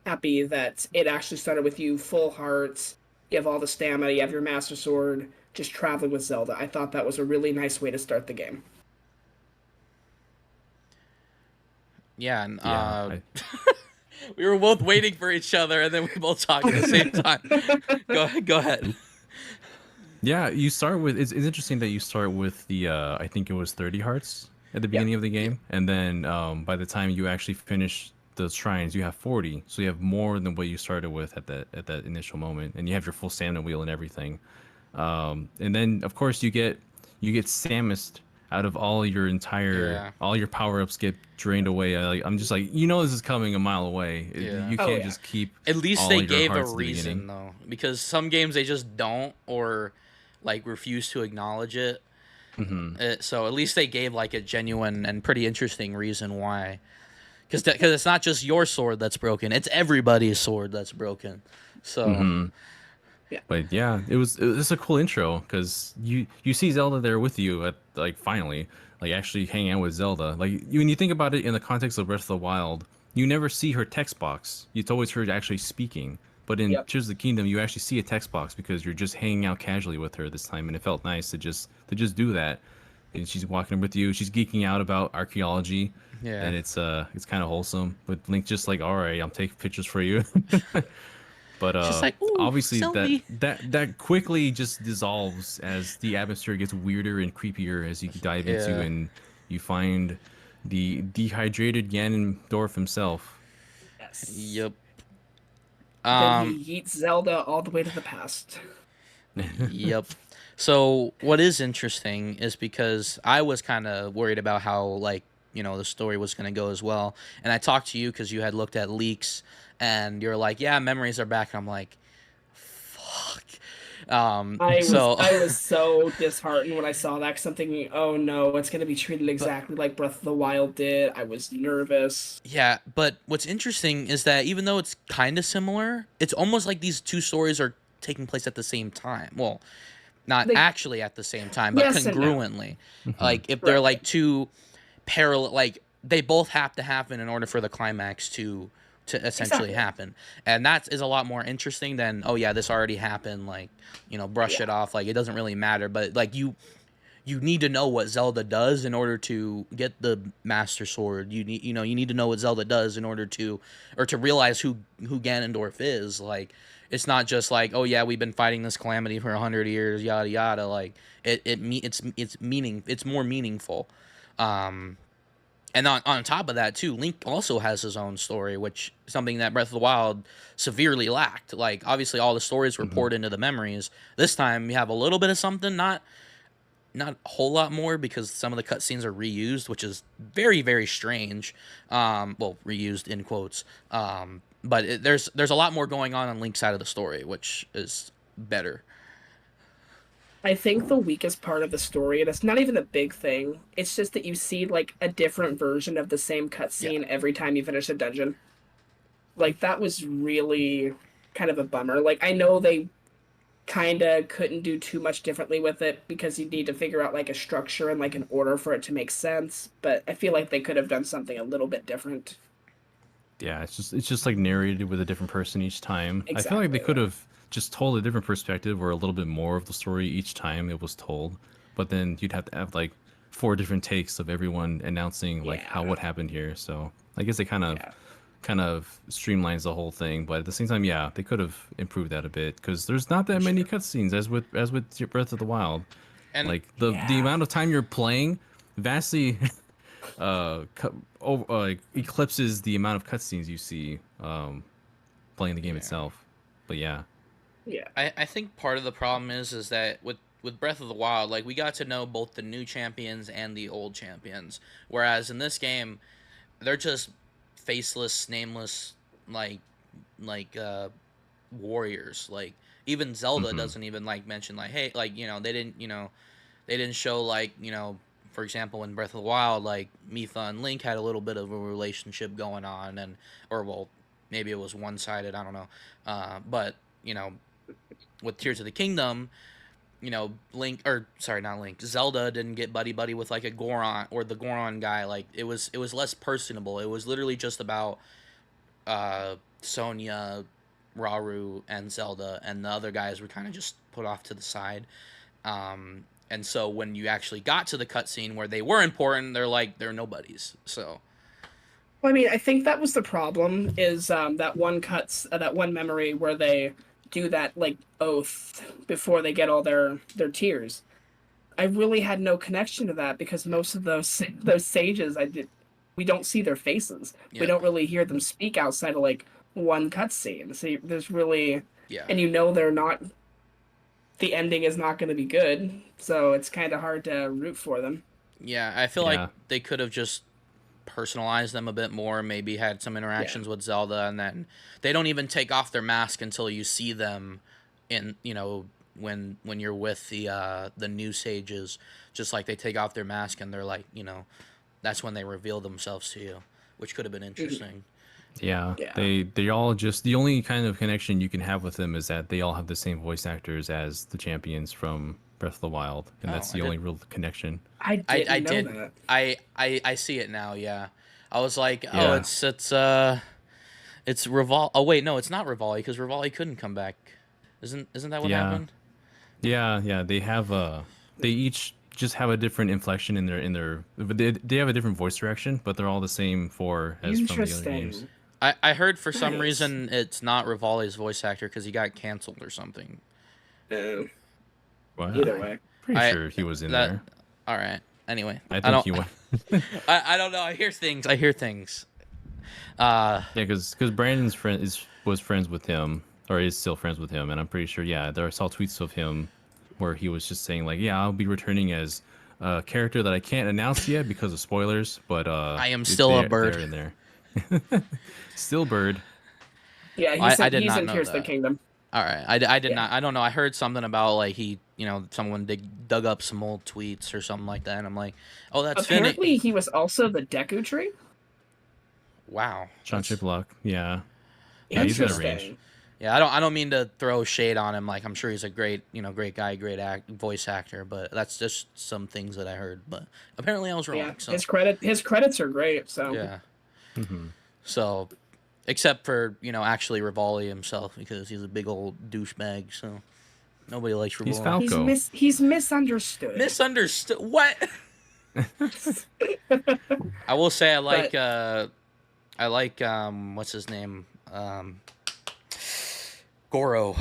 happy that it actually started with you full hearts. You have all the stamina. You have your master sword. just traveling with Zelda. I thought that was a really nice way to start the game. Yeah, and Yeah, we were both waiting for each other, and then we both talked at the same time. Go ahead. yeah. You start with it's interesting that you start with the I think it was 30 hearts at the Yeah. beginning of the game, and then by the time you actually finish the shrines, you have 40, so you have more than what you started with at that initial moment, and you have your full stamina wheel and everything. And then of course you get Samused out of Yeah. all your power ups get drained away. I'm just like, this is coming a mile away. Yeah. You Oh, can't yeah. just keep At least all they your gave a hearts at the reason beginning. though, because some games they just don't or like refuse to acknowledge it. So at least they gave like a genuine and pretty interesting reason why. Because it's not just your sword that's broken; it's everybody's sword that's broken. So Yeah. But yeah, it was a cool intro because you see Zelda there with you at like finally like actually hanging out with Zelda. Like when you think about it in the context of Breath of the Wild, you never see her text box. It's always her actually speaking. But in Yep. Tears of the Kingdom, you actually see a text box because you're just hanging out casually with her this time, and it felt nice to just do that. And she's walking with you. She's geeking out about archaeology, yeah, and it's kind of wholesome. But Link just like, all right, I'm taking pictures for you. But she's like, "Ooh, obviously selfie." that quickly just dissolves as the atmosphere gets weirder and creepier as you dive into Yeah. and you find the dehydrated Ganondorf himself. Yes. Yep. Then Um. he yeets Zelda all the way to the past. Yep. So what is interesting is because I was kind of worried about how like the story was going to go as well, and I talked to you because you had looked at leaks, and you're like, yeah, memories are back. And I'm like, fuck. So I was so disheartened when I saw that because I'm thinking, oh no, it's gonna be treated but exactly like Breath of the Wild did. I was nervous. yeah, but what's interesting is that even though it's kind of similar, it's almost like these two stories are taking place at the same time. Well, not They actually at the same time, but yes and no. congruently. Mhm. Like if they're Right. like two parallel, like they both have to happen in order for the climax to essentially Exactly. happen, and that is a lot more interesting than, oh yeah, this already happened, like brush it Yeah. off, like it doesn't really matter. But like you need to know what Zelda does in order to get the Master Sword. You need to know what Zelda does in order to or to realize who Ganondorf is. Like it's not just like, oh yeah, we've been fighting this calamity for 100 years, yada yada. Like it's more meaningful. Um, and on top of that too, Link also has his own story, which is something that Breath of the Wild severely lacked. Like obviously all the stories were Mhm. poured into the memories. This time you have a little bit of something, not a whole lot more because some of the cutscenes are reused, which is very very strange. Well, reused in quotes. But there's a lot more going on Link's side of the story, which is better. I think the weakest part of the story, and it's not even a big thing, it's just that you see like a different version of the same Yeah, cutscene every time you finish a dungeon. Like that was really kind of a bummer. Like I know they kind of couldn't do too much differently with it because you need to figure out like a structure and like an order for it to make sense, but I feel like they could have done something a little bit different. Yeah, it's just like narrated with a different person each time. I feel like they Exactly. could have just told a different perspective or a little bit more of the story each time it was told. But then you'd have to have like four different takes of everyone announcing like how Yeah. what happened here. So I guess they Yeah. kind of streamlines the whole thing. But at the same time, yeah, they could have improved that a bit because there's not For that many sure. cutscenes as with your Breath of the Wild. and Like the Yeah. amount of time you're playing vastly eclipses the amount of cutscenes you see playing the game yeah, itself. But yeah. Yeah. I think part of the problem is that with Breath of the Wild, like we got to know both the new champions and the old champions, whereas in this game they're just faceless, nameless, like like warriors. Like even Zelda Hmm. doesn't even like mention like, hey, like they didn't show like for example in Breath of the Wild, like Mipha and Link had a little bit of a relationship going on, and or well maybe it was one sided, I don't know, but you know with Tears of the Kingdom, Link, or sorry, not Link, Zelda didn't get buddy buddy with like a Goron or the Goron guy. Like it was less personable. It was literally just about Sonya, Rauru, and Zelda, and the other guys were kind of just put off to the side. And so when you actually got to the cutscene where they were important, they're nobodies. So Well, I mean, I think that was the problem is that one memory where they do that like oath before they get all their tears. I really had no connection to that because most of those sages we don't see their faces. yeah, We don't really hear them speak outside of like one cutscene. So there's really yeah, and they're not the ending is not going to be good, so it's kind of hard to root for them. yeah. I feel Yeah. like they could have just personalized them a bit more, maybe had some interactions with Zelda, and then they don't even take off their mask until you see them in, when you're with the new sages. Just like they take off their mask and they're like, that's when they reveal themselves to you, which could have been interesting. Yeah, Yeah. they all just, the only kind of connection you can have with them is that they all have the same voice actors as the champions from Breath of the Wild, and that's the only real connection. I didn't I know did. that. I see it now. Yeah, I was like, Yeah. it's Rivali. Oh wait, no, it's not Rivali because Rivali couldn't come back. Isn't that what Yeah. happened? Yeah, they have they each just have a different inflection in their they have a different voice direction, but they're all the same four as from the other games. Interesting. I heard for some Nice. reason it's not Rivali's voice actor because he got canceled or something. Well, Either way. pretty sure he was in there. All right. Anyway, I don't. think he was. I don't know. I hear things. Yeah, because Brandon's friend was friends with him, or is still friends with him, and I'm pretty sure. Yeah, I saw tweets of him where he was just saying like, "Yeah, I'll be returning as a character that I can't announce yet because of spoilers, but I am it's still a bird." there in there. Still bird. Yeah, I did he's not in know Tears of the that. Kingdom. All right, I did Yeah. not. I don't know. I heard something about like he, someone dug up some old tweets or something like that, and I'm like, oh, that's Apparently, Finnick. he was also the Deku Tree. Wow. Sean That's- Chiplock. Yeah. Yeah, he's got a range. Interesting. Yeah, I don't mean to throw shade on him. Like I'm sure he's a great, great guy, great voice actor. But that's just some things that I heard. But apparently I was wrong. Yeah, So his credits are great. So yeah. Mhm. So, except for actually Rivali himself because he's a big old douchebag. So nobody likes Rivali. He's Falco. he's misunderstood. Misunderstood. What? I will say I like what's his name? Goro.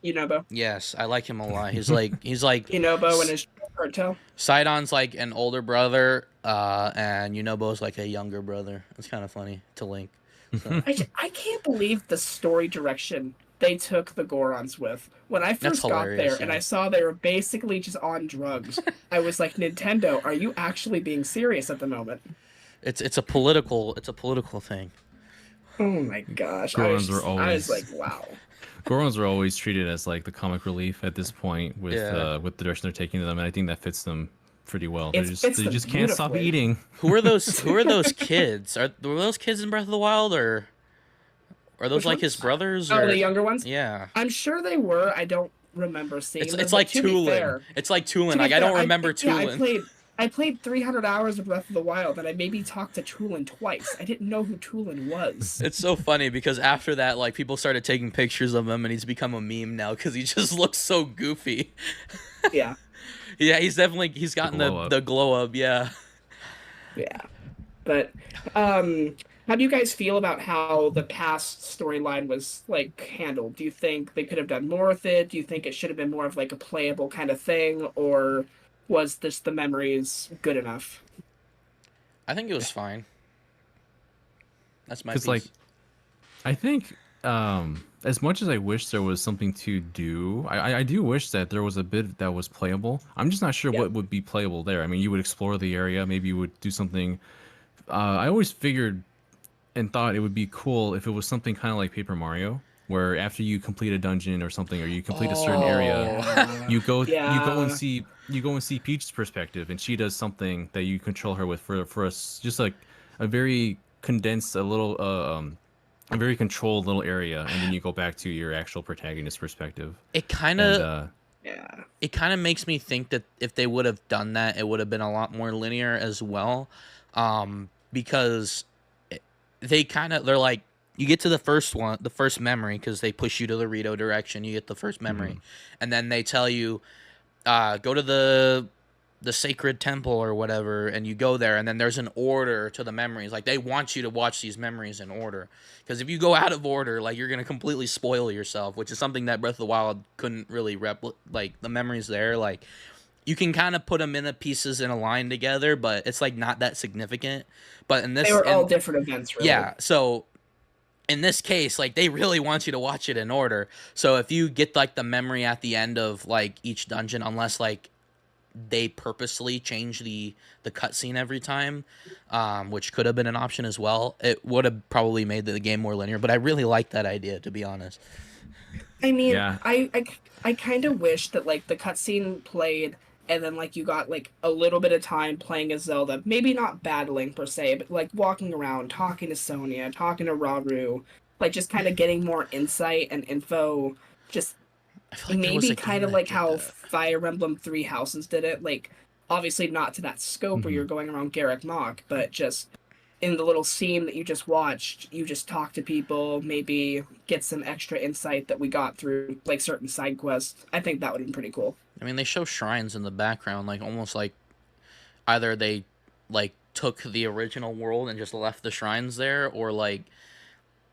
Yunobo. Yes, I like him a lot. He's like Yunobo and his cartel. Sidon's like an older brother, and Yunobo's like a younger brother. It's kind of funny to link. So. I can't believe the story direction they took the Gorons with. When I first got there hilarious, and yeah. I saw they were basically just on drugs, I was like, Nintendo, are you actually being serious at the moment? It's a political thing. Oh my gosh. Gorons were I was always- like, wow. Gorons were always treated as like the comic relief at this point with the direction they're taking them, and I think that fits them pretty well. It fits They them just can't stop beautifully. eating. Who are those kids? Were those kids in Breath of the Wild or are those Which like his ones? brothers? Oh, Or... the younger ones? Yeah. I'm sure they were. I don't remember seeing them. It's but like to be Tulin. fair- It's like Tulin. to be Like I fair, don't remember Tulin. I played 300 hours of Breath of the Wild, and I maybe talked to Tulin twice. I didn't know who Tulin was. It's so funny because after that, like people started taking pictures of him, and he's become a meme now because he just looks so goofy. Yeah, Yeah, he's gotten glow up. the glow up. Yeah. yeah. But how do you guys feel about how the past storyline was like handled? Do you think they could have done more with it? Do you think it should have been more of like a playable kind of thing, or was this the memories good enough? I think it was fine. That's my piece. Because like, I think as much as I wish there was something to do, I do wish that there was a bit that was playable. I'm just not sure Yeah. what would be playable there. I mean, you would explore the area, maybe you would do something. I always figured and thought it would be cool if it was something kind of like Paper Mario, where after you complete a dungeon or something, or you complete a certain area, you go and see Peach's perspective, and she does something that you control her with for us, just like a very condensed, a very controlled little area, and then you go back to your actual protagonist perspective. It kind And of Yeah. it kind of makes me think that if they would have done that, it would have been a lot more linear as well, because they're like you get to the first one, the first memory, because they push you to the Rito direction. You get the first memory, and then they tell you, go to the sacred temple or whatever, and you go there, and then there's an order to the memories. Like, they want you to watch these memories in order, because if you go out of order, like, you're gonna completely spoil yourself, which is something that Breath of the Wild couldn't really like, the memories there, like, you can kind of put them in the pieces in a line together, but it's like not that significant. But in this, They were all different events, really. yeah, so in this case, like, they really want you to watch it in order. So if you get like the memory at the end of like each dungeon, unless like they purposely change the cutscene every time, which could have been an option as well, it would have probably made the game more linear. But I really like that idea, to be honest. I mean, Yeah. I kind of wish that like the cutscene played, and then like you got like a little bit of time playing as Zelda, maybe not battling per se, but like walking around, talking to Sonia, talking to Rauru, like just kind of getting more insight and info. Just I feel like there was maybe a game kind of that like did how that. Fire Emblem Three Houses did it. Like, obviously not to that scope where you're going around Garreg Mach, but just in the little scene that you just watched, you just talk to people, maybe get some extra insight that we got through like certain side quests. I think that would have been pretty cool. I mean, they show shrines in the background, like almost like either they like took the original world and just left the shrines there, or like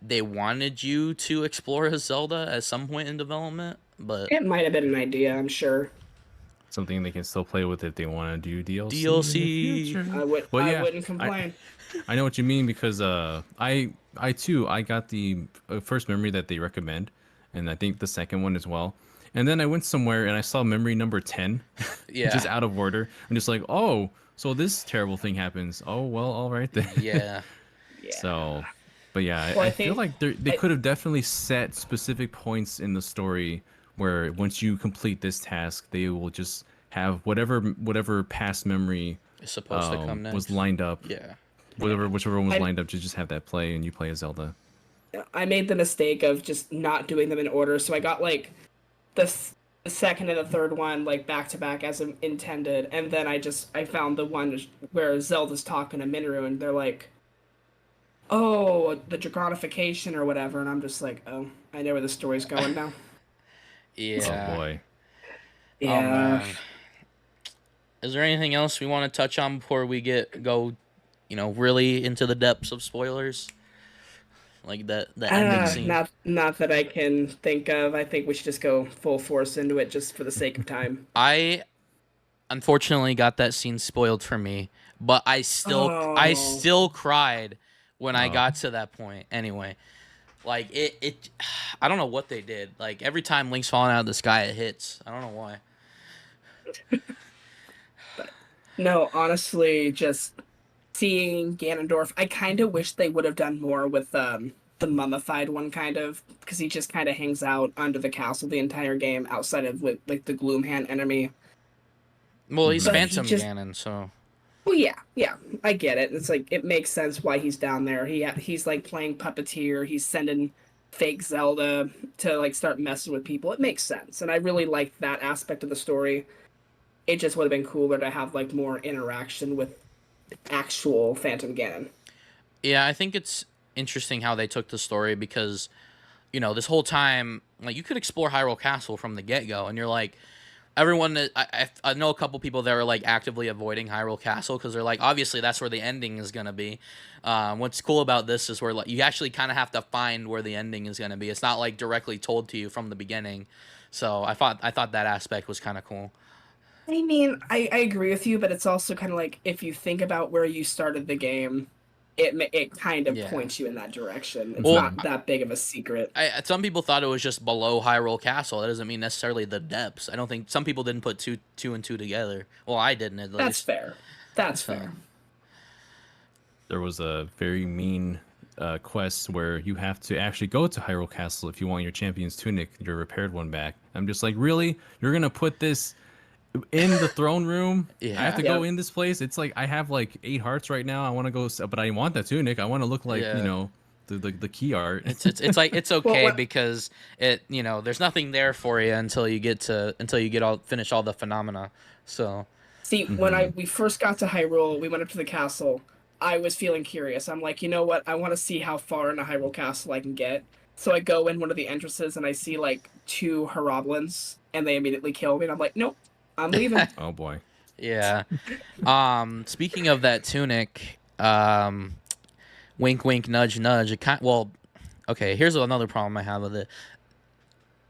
they wanted you to explore as Zelda at some point in development. But It might have been an idea, I'm sure. Something they can still play with if they want to do DLC. DLC. In the future. Well, I yeah, wouldn't complain. I know what you mean, because I too got the first memory that they recommend, and I think the second one as well. And then I went somewhere and I saw memory number 10, Yeah. just out of order. I'm just like, oh, so this terrible thing happens. Oh well, all right then. Yeah. Yeah. So, but yeah, Well, I I feel think- like they could have definitely set specific points in the story where once you complete this task, they will just have whatever past memory It's supposed to come next. was lined up. Yeah. Whichever one was I- lined up to just have that play, and you play as Zelda. I made the mistake of just not doing them in order, so I got like the second and the third one like back to back as intended, and then I found the one where Zelda's talking to Minoru, and they're like, "Oh, the Draconification or whatever," and I'm just like, "Oh, I know where the story's going now." Yeah. Oh boy. Oh, Yeah. man. Is there anything else we want to touch on before we go, really into the depths of spoilers? Like the ending scene. Not that I can think of. I think we should just go full force into it just for the sake of time. I unfortunately got that scene spoiled for me, but I still cried when I got to that point. Anyway, like it I don't know what they did. Like every time Link's falling out of the sky, it hits. I don't know why. No, honestly, just seeing Ganondorf, I kind of wish they would have done more with the mummified one, kind of, because he just kind of hangs out under the castle the entire game, outside of with like the Gloomhand enemy. Well, he's But he Phantom just- Ganon, so Well, yeah, I get it. It's like it makes sense why he's down there. He's like playing puppeteer. He's sending fake Zelda to like start messing with people. It makes sense, and I really like that aspect of the story. It just would have been cooler to have like more interaction with actual Phantom Ganon. yeah, I think it's interesting how they took the story because, this whole time, like you could explore Hyrule Castle from the get-go, and you're like, everyone that I know a couple people that are like actively avoiding Hyrule Castle because they're like, obviously that's where the ending is gonna be. What's cool about this is where like you actually kind of have to find where the ending is gonna be. It's not like directly told to you from the beginning. So I thought that aspect was kind of cool. I mean, I agree with you, but it's also kind of like if you think about where you started the game, it kind of Yeah. points you in that direction. It's Well, not that big of a secret. Some people thought it was just below Hyrule Castle. That doesn't mean necessarily the depths. I don't think some people didn't put two and two together. Well, I didn't at least. That's fair. That's So- fair. There was a very mean quest where you have to actually go to Hyrule Castle if you want your champion's tunic, your repaired one back. I'm just like, really? You're gonna put this in the throne room? Yeah. I have to go Yep. in this place. It's like I have like 8 hearts right now. I want to go, but I want that tunic. I want to look like Yeah. the key art. It's like it's okay what- because there's nothing there for you until you finish all the phenomena. So See, when we first got to Hyrule, we went up to the castle. I was feeling curious. I'm like, you know what? I want to see how far in a Hyrule Castle I can get. So I go in one of the entrances and I see like 2 Horoblins, and they immediately kill me. And I'm like, nope, I'm leaving. Oh boy. Yeah. Speaking of that tunic, wink, wink, nudge, nudge. Well, okay. Here's another problem I have with it.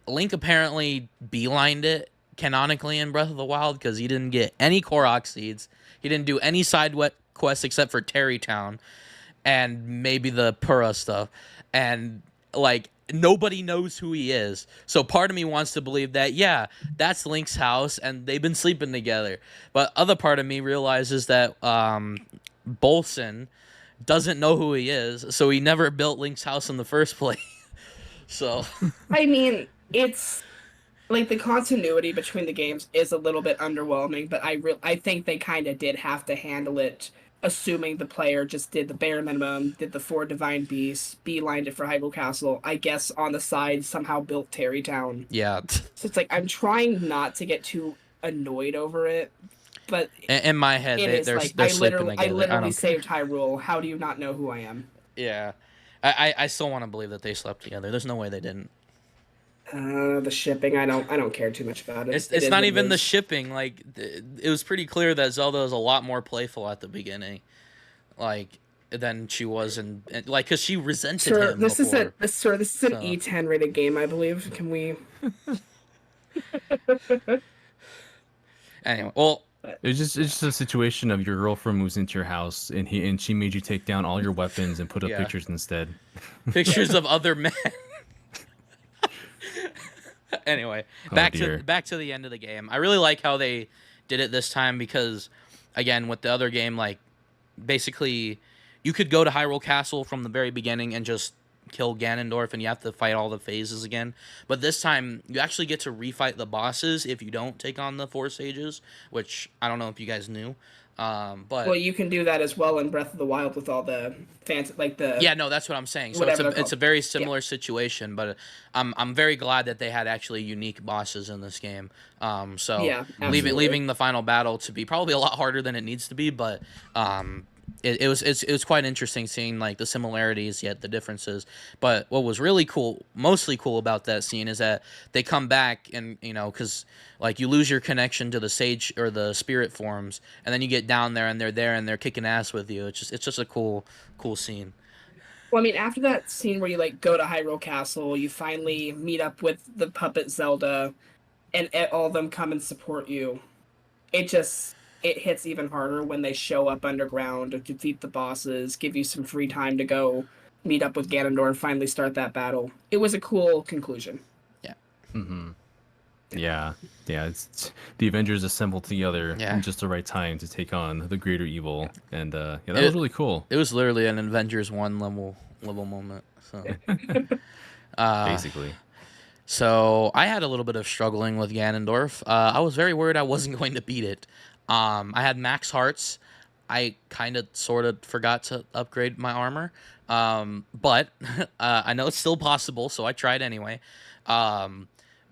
Link apparently beelined it canonically in Breath of the Wild because he didn't get any Korok seeds. He didn't do any side quests except for Terrytown and maybe the Pura stuff. And like nobody knows who he is. So part of me wants to believe that, yeah, that's Link's house and they've been sleeping together. But other part of me realizes that Bolson doesn't know who he is, so he never built Link's house in the first place. So I mean, it's like the continuity between the games is a little bit underwhelming, but I think they kind of did have to handle it, assuming the player just did the bare minimum, did the 4 Divine Beasts, beelined it for Hyrule Castle. I guess on the side somehow built Terrytown. yeah. So it's like I'm trying not to get too annoyed over it, but In my head, they're sleeping together. I literally saved Hyrule. How do you not know who I am? Yeah. I still want to believe that they slept together. There's no way they didn't. The shipping, I don't care too much about it. It's not even the shipping. Like, it was pretty clear that Zelda was a lot more playful at the beginning, like than she was like, because she resented him. This is an So. E10 rated game, I believe. Can we? Anyway, well, It's just a situation of your girlfriend moves into your house and she made you take down all your weapons and put up Yeah. pictures instead. pictures of other men. Anyway, back to the end of the game. I really like how they did it this time because, again, with the other game, like basically, you could go to Hyrule Castle from the very beginning and just kill Ganondorf, and you have to fight all the phases again. But this time, you actually get to refight the bosses if you don't take on the 4 stages, which I don't know if you guys knew. But well, you can do that as well in Breath of the Wild with all the fancy, like the yeah, no, that's what I'm saying. So it's a very similar situation, but I'm very glad that they had actually unique bosses in this game. So yeah, leaving the final battle to be probably a lot harder than it needs to be, but it was quite interesting seeing like the similarities yet the differences. But what was really cool, mostly cool about that scene is that they come back and because like you lose your connection to the sage or the spirit forms, and then you get down there and they're kicking ass with you. It's just a cool scene. Well, I mean, after that scene where you like go to Hyrule Castle, you finally meet up with the puppet Zelda, and all of them come and support you. It hits even harder when they show up underground to defeat the bosses, give you some free time to go meet up with Ganondorf and finally start that battle. It was a cool conclusion. Yeah. Mm-hmm. Yeah. It's the Avengers assembled together in just the right time to take on the greater evil, and that was really cool. It was literally an Avengers 1 level moment. So basically. So I had a little bit of struggling with Ganondorf. I was very worried I wasn't going to beat it. I had max hearts. I kind of sort of forgot to upgrade my armor. But I know it's still possible, so I tried anyway.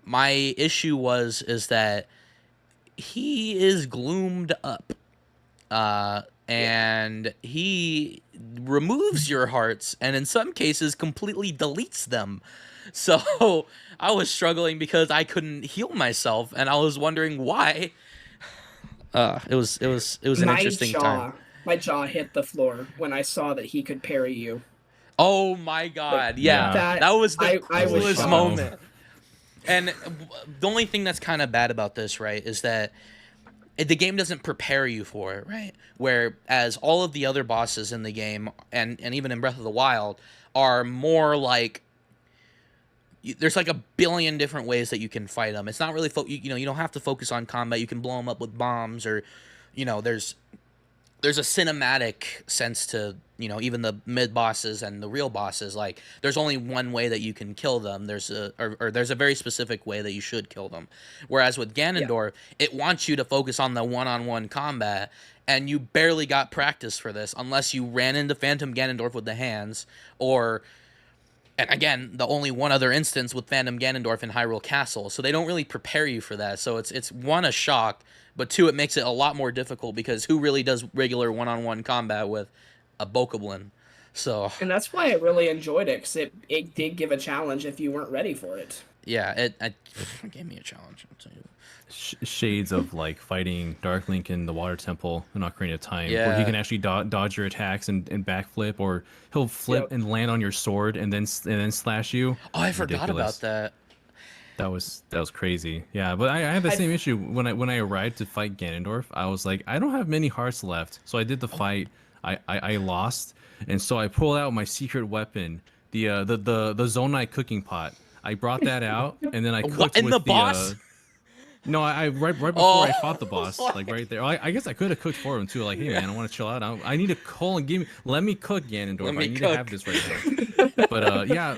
My issue is that he is gloomed up. And he removes your hearts and in some cases completely deletes them. So I was struggling because I couldn't heal myself, and I was wondering why. It was an interesting time. My jaw hit the floor when I saw that he could parry you. Oh my god! Yeah, that was the coolest moment. And the only thing that's kind of bad about this, right, is that the game doesn't prepare you for it, right? Whereas all of the other bosses in the game, and even in Breath of the Wild, are more like there's like a billion different ways that you can fight them. It's not really you don't have to focus on combat. You can blow them up with bombs, or there's a cinematic sense to even the mid bosses and the real bosses. Like there's only one way that you can kill them. There's a very specific way that you should kill them. Whereas with Ganondorf, it wants you to focus on the one-on-one combat, and you barely got practice for this unless you ran into Phantom Ganondorf with the hands, and again, the only one other instance with Phantom Ganondorf in Hyrule Castle. So they don't really prepare you for that. So it's one, a shock, but two, it makes it a lot more difficult because who really does regular one-on-one combat with a bokoblin. So And that's why I really enjoyed it, because it did give a challenge if you weren't ready for it. yeah, it gave me a challenge. I'll tell you. Shades of like fighting Dark Link in the Water Temple in Ocarina of Time, where he Yeah. can actually dodge your attacks and backflip, or he'll flip Yep. and land on your sword and then slash you. Oh, I forgot about Ridiculous. that. That was crazy. Yeah, but I had the same issue when I arrived to fight Ganondorf. I was like, I don't have many hearts left, so I did the fight. I lost, and so I pulled out my secret weapon, the Zonai cooking pot. I brought that out, and then I What cooked in with the boss? No, I right before Oh, I fought the boss, like right there. I guess I could have cooked for him too. Like, hey man, I want to chill out. I need a coal and let me cook Ganondorf. Let me I need cook. to have this right now. But yeah,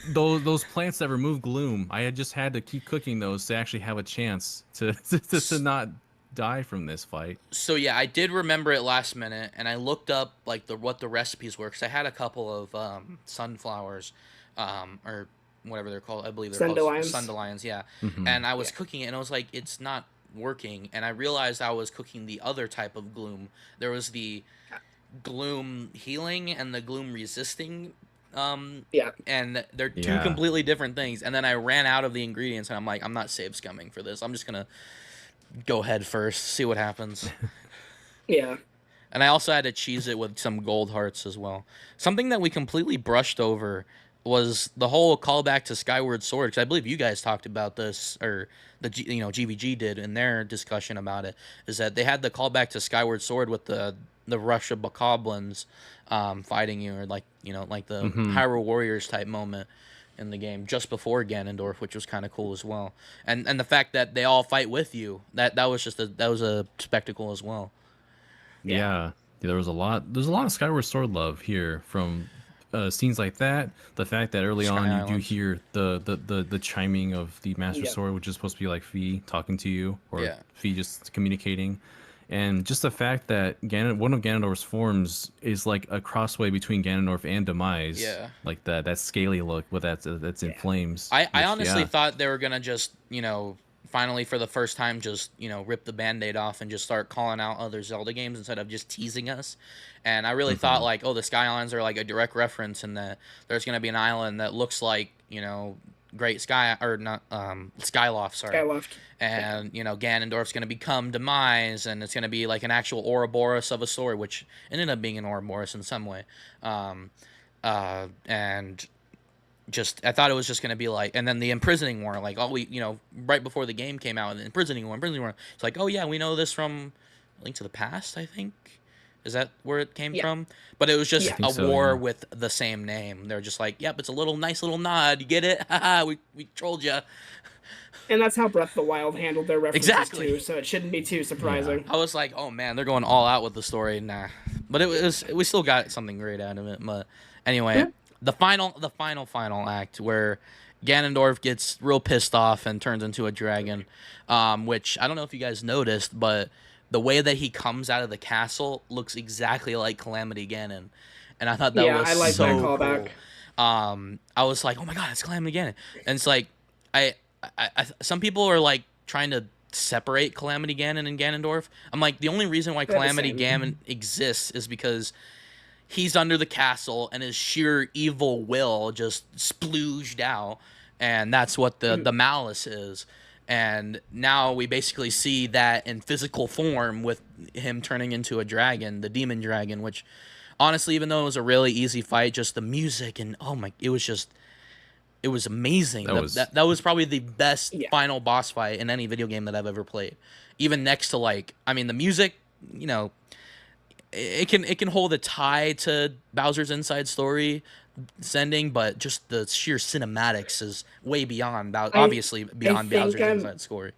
those plants that remove gloom, I had just had to keep cooking those to actually have a chance to not die from this fight. So yeah, I did remember it last minute, and I looked up like what the recipes were, because I had a couple of sunflowers, or whatever they're called. I believe they're called Sundelions. sundelions. Yeah, Mhm. and I was cooking it, and I was like, it's not working, and I realized I was cooking the other type of gloom. There was the gloom healing and the gloom resisting. Yeah. And they're two Yeah. completely different things. And then I ran out of the ingredients, and I'm like, I'm not save scumming for this. I'm just gonna go head first, see what happens. Yeah. And I also had to cheese it with some gold hearts as well. Something that we completely brushed over was the whole callback to Skyward Sword, because I believe you guys talked about this, or GVG did in their discussion about it. Is that they had the callback to Skyward Sword with the rush of bokoblins fighting you, or like the Hyrule Warriors type moment in the game just before Ganondorf, which was kind of cool as well. And the fact that they all fight with you, that was just a spectacle as well. Yeah, there was a lot. There's a lot of Skyward Sword love here from scenes like that. The fact that early Sky on you do Islands. hear the chiming of the Master Yep. Sword, which is supposed to be like Fee talking to you, or Yeah. Fee just communicating, and just the fact that one of Ganondorf's forms is like a crossway between Ganondorf and Demise. Yeah. Like that scaly look with that's in flames. I which, honestly yeah. thought they were gonna just, finally for the first time just, rip the band-aid off and just start calling out other Zelda games instead of just teasing us. And I really thought like, oh, the Sky Islands are like a direct reference, and that there's gonna be an island that looks like, Great Sky, or not Skyloft, sorry. Skyloft. And Ganondorf's gonna become Demise, and it's gonna be like an actual Ouroboros of a story, which ended up being an Ouroboros in some way. And just I thought it was just gonna be like, and then the imprisoning war, like right before the game came out, the imprisoning war. It's like, oh yeah, we know this from Link to the Past, I think. Is that where it came from? But it was just Yeah. think a so, war yeah. with the same name. They're just like, yep, it's a nice little nod. You get it? Haha, we trolled you. And that's how Breath of the Wild handled their references Exactly. too, so it shouldn't be too surprising. I was like, oh man, they're going all out with the story. Nah, but we still got something great out of it. But anyway, Yeah. the final act where Ganondorf gets real pissed off and turns into a dragon, which I don't know if you guys noticed, but the way that he comes out of the castle looks exactly like Calamity Ganon, and I thought that Yeah, was I like so that callback. cool. I was like, oh my god, it's Calamity Ganon, and it's like I some people are like trying to separate Calamity Ganon and Ganondorf. I'm like, the only reason why They're the Calamity same. Ganon exists is because he's under the castle and his sheer evil will just splooged out, and that's what the malice is. And now we basically see that in physical form with him turning into a dragon, the demon dragon, which honestly, even though it was a really easy fight, just the music and it was amazing. That was probably the best final boss fight in any video game that I've ever played. Even next to the music, it can hold a tie to Bowser's Inside Story sending, but just the sheer cinematics is way beyond obviously beyond think Bowser's I'm- Inside Story.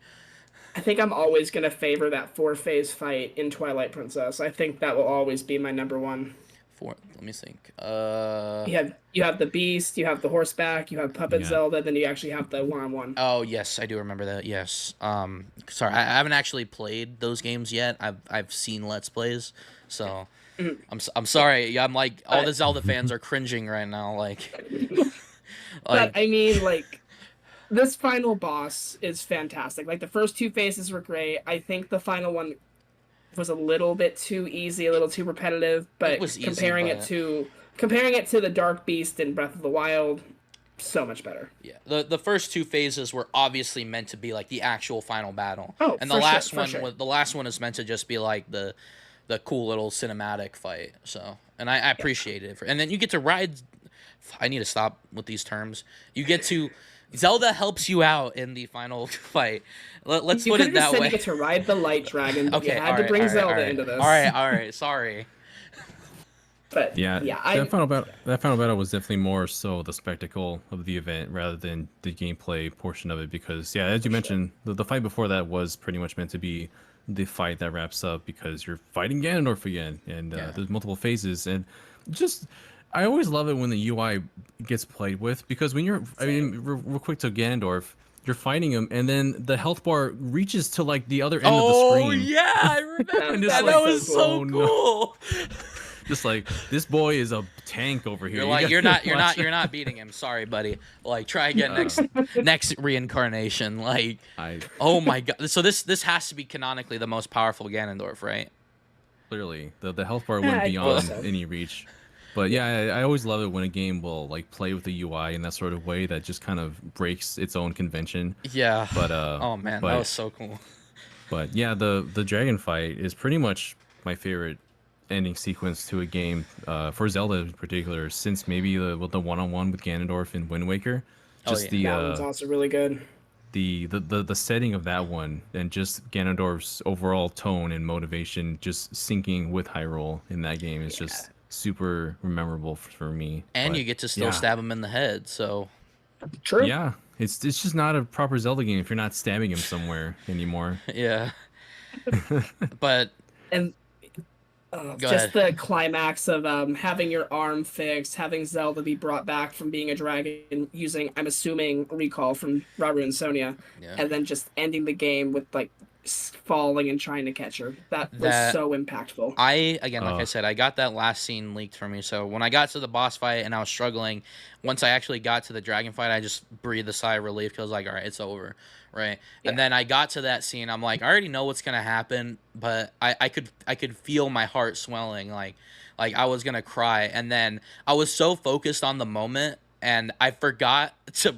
I think I'm always gonna favor that 4-phase fight in Twilight Princess. I think that will always be my number one. Let me think. You have the beast, you have the horseback, you have Puppet Yeah. Zelda, then you actually have the one-on-one. Oh yes, I do remember that. Yes. Sorry, I haven't actually played those games yet. I've seen Let's Plays, so I'm sorry. Yeah, I'm like all the Zelda fans are cringing right now. But I mean, this final boss is fantastic. Like the first two phases were great. I think the final one was a little bit too easy, a little too repetitive. But was easy, comparing but... it to the Dark Beast in Breath of the Wild, so much better. Yeah, the first two phases were obviously meant to be like the actual final battle, Oh, and for the last one is meant to just be like the cool little cinematic fight. So, and I appreciate it. And then you get to ride. I need to stop with these terms. You get to Zelda helps you out in the final fight. Let's put it that way. You get to ride the light dragon, but Okay, you had to bring Zelda into this. All right. Sorry. But that final battle was definitely more so the spectacle of the event rather than the gameplay portion of it. Because as you mentioned, the fight before that was pretty much meant to be the fight that wraps up because you're fighting Ganondorf again, and there's multiple phases, and just I always love it when the UI gets played with, because when you're real quick to Ganondorf. You're fighting him, and then the health bar reaches to like the other end of the screen. Oh yeah, I remember that. Like, That was so cool. Just like, this boy is a tank over here. You're like, you're not beating him. Sorry, buddy. Like, try again next reincarnation. Like, oh my god. So this has to be canonically the most powerful Ganondorf, right? Clearly, the health bar went beyond any reach. But I always love it when a game will like play with the UI in that sort of way that just kind of breaks its own convention. Yeah. But oh man, that was so cool. But yeah, the dragon fight is pretty much my favorite ending sequence to a game, for Zelda in particular, since maybe the one-on-one with Ganondorf in Wind Waker. Just that one's also really good. The setting of that one, and just Ganondorf's overall tone and motivation just syncing with Hyrule in that game is just super memorable for me. And you get to still stab him in the head, so true. Yeah, it's just not a proper Zelda game if you're not stabbing him somewhere anymore. Yeah. But just the climax of having your arm fixed, having Zelda be brought back from being a dragon using, I'm assuming, recall from Rauru and Sonia, and then just ending the game with like falling and trying to catch her. That was so impactful. Like I said, I got that last scene leaked for me. So when I got to the boss fight and I was struggling, once I actually got to the dragon fight, I just breathed a sigh of relief because I was like, all right, it's over, right? And then I got to that scene. I'm like, I already know what's gonna happen, but I could feel my heart swelling, like I was gonna cry. And then I was so focused on the moment, and I forgot to.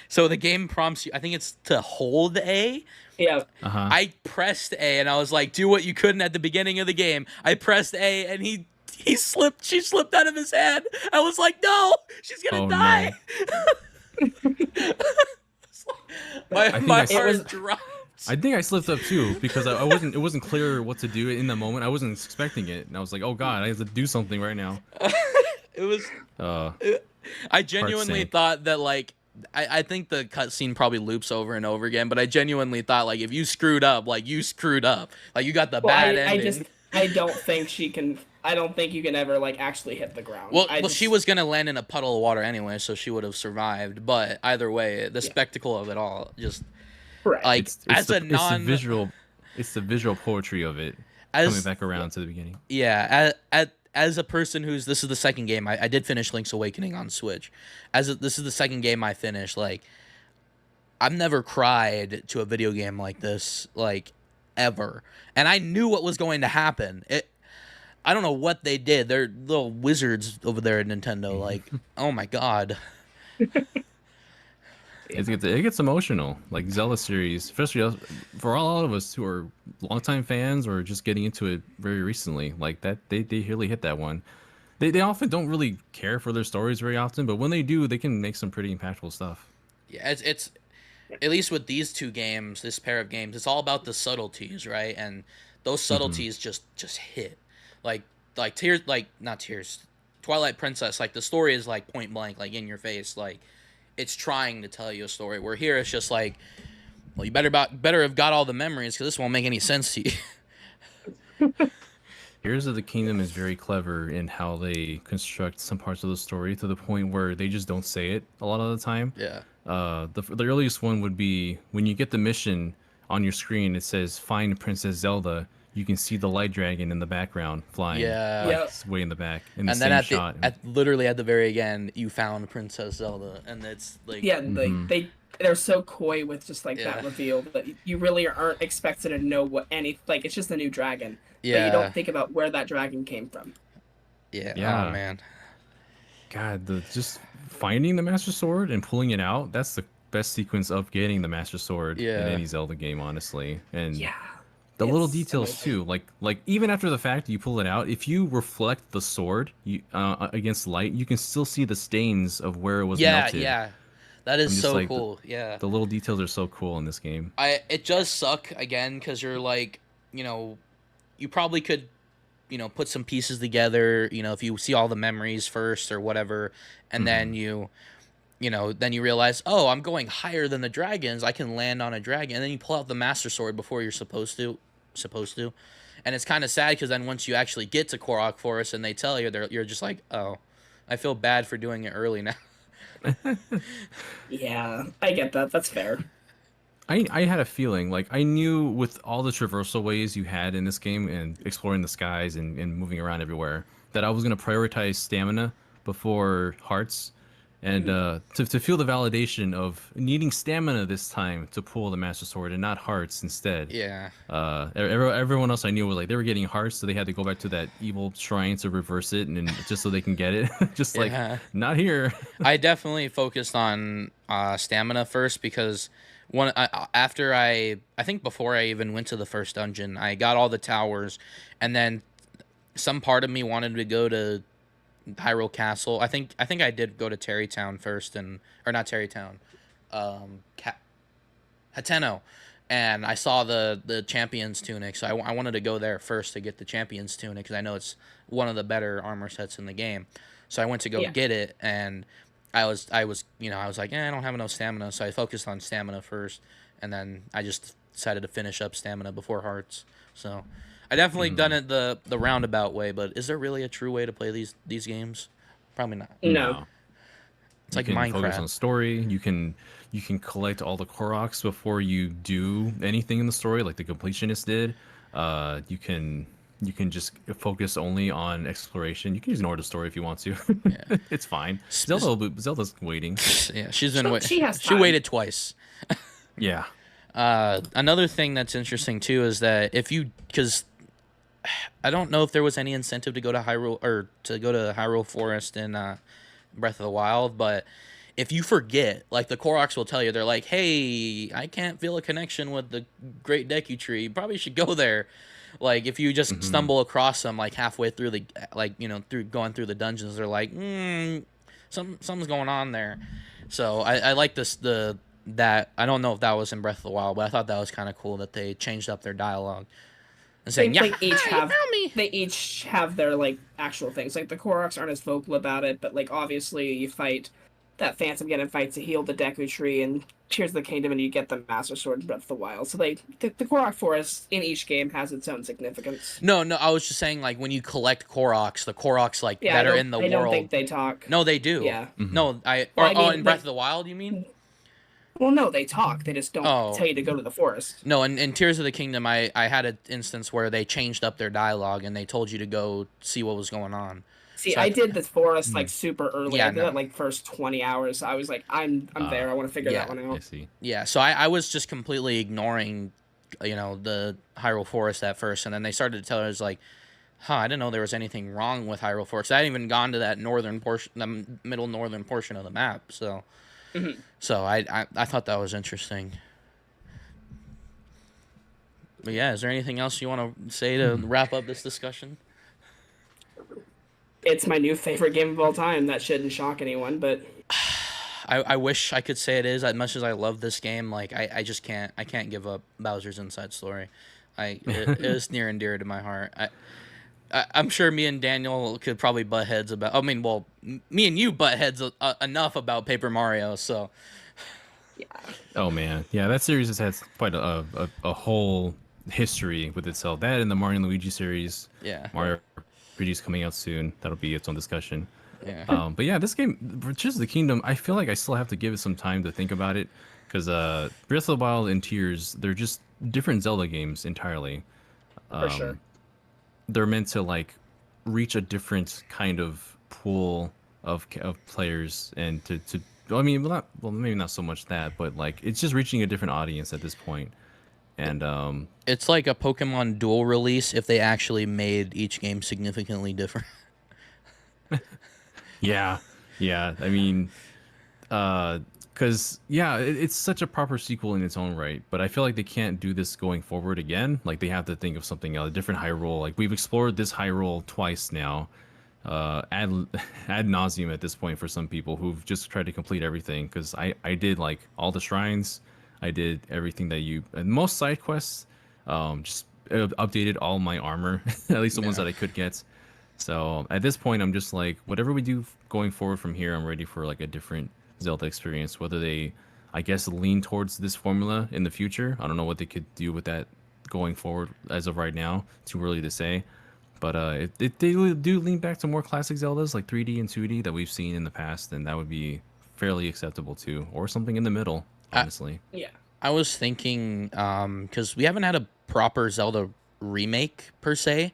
So the game prompts you, I think it's to hold A. Yeah. I pressed A, and I was like, do what you couldn't at the beginning of the game. I pressed A, and she slipped out of his hand. I was like, no, she's gonna die. No. my heart dropped. I think I slipped up too, because it wasn't clear what to do in the moment. I wasn't expecting it, and I was like, oh god, I have to do something right now. It was I genuinely thought that, like, I think the cutscene probably loops over and over again, but I genuinely thought, like, if you screwed up, like, you screwed up. Like, you got the bad ending. I don't think she can. I don't think you can ever, like, actually hit the ground. Well, she was going to land in a puddle of water anyway, so she would have survived. But either way, the spectacle of it all just... Right. Like, it's the visual poetry of it, coming back around to the beginning. Yeah, as a person this is the second game I did finish Link's Awakening on Switch. This is the second game I finished. Like, I've never cried to a video game like this, like, ever. And I knew what was going to happen. I don't know what they did. They're little wizards over there at Nintendo. Like, oh my god. It gets emotional. Like, Zelda series, especially for all of us who are longtime fans or just getting into it very recently, like that, they really hit that one. They often don't really care for their stories very often, but when they do, they can make some pretty impactful stuff. Yeah, it's at least with these two games, this pair of games, it's all about the subtleties, right? And those subtleties just hit. Like Tears, like not Tears, Twilight Princess, like the story is like point blank, like in your face, like it's trying to tell you a story. Where here it's just like, well, you better have got all the memories because this won't make any sense to you. Tears of the Kingdom is very clever in how they construct some parts of the story to the point where they just don't say it a lot of the time. Yeah. The earliest one would be when you get the mission on your screen. It says "Find Princess Zelda." You can see the light dragon in the background flying. Yeah. Like, it's way in the back. In the and same then shot. Literally at the very end, you found Princess Zelda, and it's like... Yeah, they they're so coy with just like Yeah. that reveal that you really aren't expected to know what any like it's just a new dragon, but you Yeah. don't think about where that dragon came from. Yeah. Oh Yeah. man. God, the just finding the Master Sword and pulling it out, that's the best sequence of getting the Master Sword in Yeah. any Zelda game, honestly. And Yeah, the little it's details amazing. too, like even after the fact you pull it out, if you reflect the sword against light, you can still see the stains of where it was Yeah. melted. Yeah. That is I'm just so like cool. Yeah. the little details are so cool in this game. It does suck again because you're like, you know, you probably could, you know, put some pieces together, you know, if you see all the memories first or whatever, and then Hmm. you know, then you realize, oh, I'm going higher than the dragons. I can land on a dragon, and then you pull out the Master Sword before you're supposed to, and it's kind of sad because then once you actually get to Korok Forest and they tell you, you're just like, oh, I feel bad for doing it early now. Yeah, I get that. That's fair. I had a feeling, like I knew with all the traversal ways you had in this game and exploring the skies and moving around everywhere, that I was going to prioritize stamina before hearts. And to feel the validation of needing stamina this time to pull the Master Sword and not hearts instead. Yeah. Everyone else I knew was like they were getting hearts, so they had to go back to that evil shrine to reverse it, and just so they can get it. Just like Yeah. not here. I definitely focused on stamina first because after I think before I even went to the first dungeon, I got all the towers, and then some part of me wanted to go to Hyrule Castle. I think I did go to Terrytown first, or not Terrytown, Hateno, and I saw the Champion's Tunic, so I wanted to go there first to get the Champion's Tunic because I know it's one of the better armor sets in the game. So I went to go Yeah. get it, and I was like, I don't have enough stamina, so I focused on stamina first, and then I just decided to finish up stamina before hearts. So I definitely done it the roundabout way, but is there really a true way to play these games? Probably not. No. No. It's You like can focus Minecraft. on story. You can collect all the Koroks before you do anything in the story, like the completionist did. You can just focus only on exploration. You can ignore the story if you want to. Yeah. It's fine. Sp- Zelda's waiting. Yeah, she's been She has she time. waited twice. Yeah. Another thing that's interesting too is that because I don't know if there was any incentive to go to Hyrule Forest in Breath of the Wild, but if you forget, like the Koroks will tell you, they're like, "Hey, I can't feel a connection with the Great Deku Tree. You probably should go there." Like if you just Hmm. stumble across them, like halfway through through going through the dungeons, they're like, something's going on there. So I like that. I don't know if that was in Breath of the Wild, but I thought that was kind of cool that they changed up their dialogue and saying, "Yeah, They each you have found me." they each have their like actual things. Like the Koroks aren't as vocal about it, but like obviously you fight that Phantom Ganon fight to heal the Deku Tree and Tears of the Kingdom, and you get the Master Sword in Breath of the Wild. So the Korok Forest in each game has its own significance. No, no, I was just saying like when you collect Koroks, the Koroks like Yeah, that are in the I don't world. think they talk. No, they do. Yeah. No, Well, I mean, in Breath of the Wild, you mean? Well, no, they talk. They just don't Oh. tell you to go to the forest. No, in Tears of the Kingdom, I had an instance where they changed up their dialogue and they told you to go see what was going on. See, So I did the forest like super early. Yeah, I did no. that like first 20 hours. I was like, I'm there. I want to figure yeah. that one I out. see. Yeah, so I was just completely ignoring, the Hyrule Forest at first, and then they started to tell us like, I didn't know there was anything wrong with Hyrule Forest. I hadn't even gone to that northern portion, the middle northern portion of the map. So, so I thought that was interesting. But yeah, is there anything else you want to say to wrap up this discussion? It's my new favorite game of all time. That shouldn't shock anyone, but I wish I could say it is. As much as I love this game, like I just can't. I can't give up Bowser's Inside Story. It is near and dear to my heart. I'm sure me and Daniel could probably butt heads about. I mean, well, me and you butt heads enough about Paper Mario. So yeah. Oh man, yeah, that series has had quite a whole history with itself. That and the Mario and Luigi series. yeah, Mario RPG's coming out soon. That'll be its own discussion. yeah, But yeah, this game, Tears of the Kingdom, I feel like I still have to give it some time to think about it, because Breath of the Wild and Tears, they're just different Zelda games entirely. For sure. They're meant to like reach a different kind of pool of players and to I mean, maybe not so much that, but like it's just reaching a different audience at this point. And It's like a Pokemon Dual release if they actually made each game significantly different. yeah, yeah. I mean, because yeah, it's such a proper sequel in its own right. But I feel like they can't do this going forward again. Like they have to think of something else, a different Hyrule. Like we've explored this Hyrule twice now, ad ad nauseum at this point for some people who've just tried to complete everything. Because I did like all the shrines, I did everything that you and most side quests. Just updated all my armor, at least the ones that I could get. So at this point, I'm just like, whatever we do going forward from here, I'm ready for like a different Zelda experience. Whether they, I guess, lean towards this formula in the future. I don't know what they could do with that going forward as of right now. Too early to say. But if they do lean back to more classic Zeldas like 3D and 2D that we've seen in the past, then that would be fairly acceptable too. Or something in the middle, honestly. Yeah. I was thinking, because we haven't had a proper Zelda remake per se,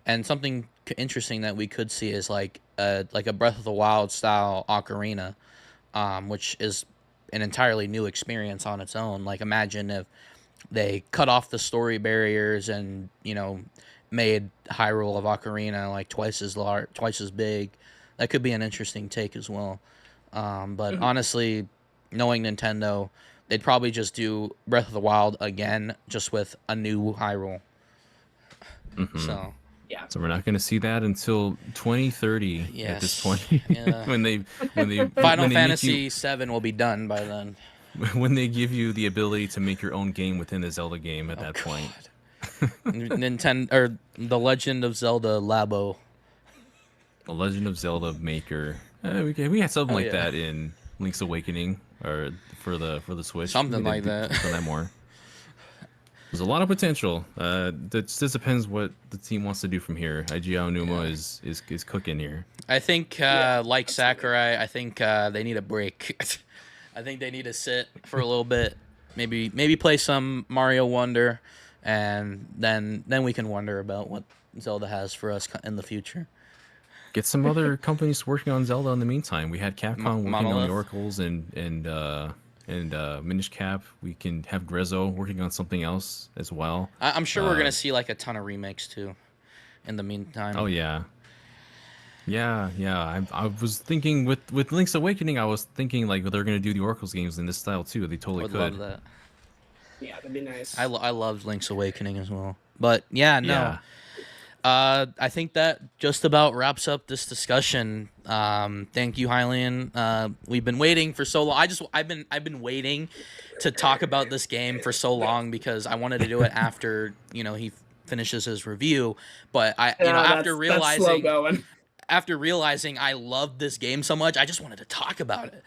and something interesting that we could see is like a Breath of the Wild style Ocarina, which is an entirely new experience on its own. Like imagine if they cut off the story barriers and made Hyrule of Ocarina like twice as large, twice as big. That could be an interesting take as well. But honestly, knowing Nintendo, they'd probably just do Breath of the Wild again, just with a new Hyrule. So Yeah. So we're not going to see that until 2030 at this point. Yeah. when they Final Fantasy VII will be done by then. When they give you the ability to make your own game within the Zelda game at that point. Nintendo or The Legend of Zelda Labo. The Legend of Zelda Maker. We had something like that in Link's Awakening or for the Switch. Something like that. For that more. There's a lot of potential. This depends what the team wants to do from here. Eiji Aonuma is cooking here. I think, like Sakurai, I think they need a break. I think they need to sit for a little bit, maybe play some Mario Wonder, and then we can wonder about what Zelda has for us in the future. Get some other companies working on Zelda in the meantime. We had Capcom working on the Oracles and Minish Cap. We can have Grezzo working on something else as well. I'm sure we're gonna see like a ton of remakes too. In the meantime. Oh yeah. I was thinking with Link's Awakening, I was thinking like they're gonna do the Oracles games in this style too. They totally could. Love that. Yeah, that'd be nice. I loved Link's Awakening as well. But yeah, no. Yeah. I think that just about wraps up this discussion. Thank you, Hylian. We've been waiting for so long. I've been waiting to talk about this game for so long because I wanted to do it after he finishes his review. But after realizing I loved this game so much, I just wanted to talk about it.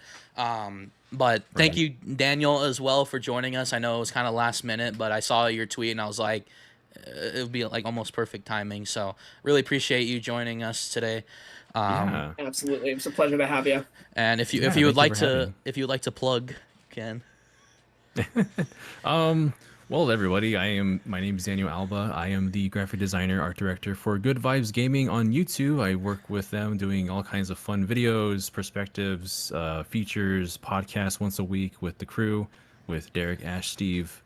But thank you, Daniel, as well for joining us. I know it was kind of last minute, but I saw your tweet and I was like, it would be like almost perfect timing. So really appreciate you joining us today. Yeah. Absolutely, it's a pleasure to have you. And if you would like to plug, Ken. Well, everybody, my name is Daniel Alba. I am the graphic designer, art director for Good Vibes Gaming on YouTube. I work with them doing all kinds of fun videos, perspectives, features, podcasts once a week with the crew, with Derek, Ash, Steve,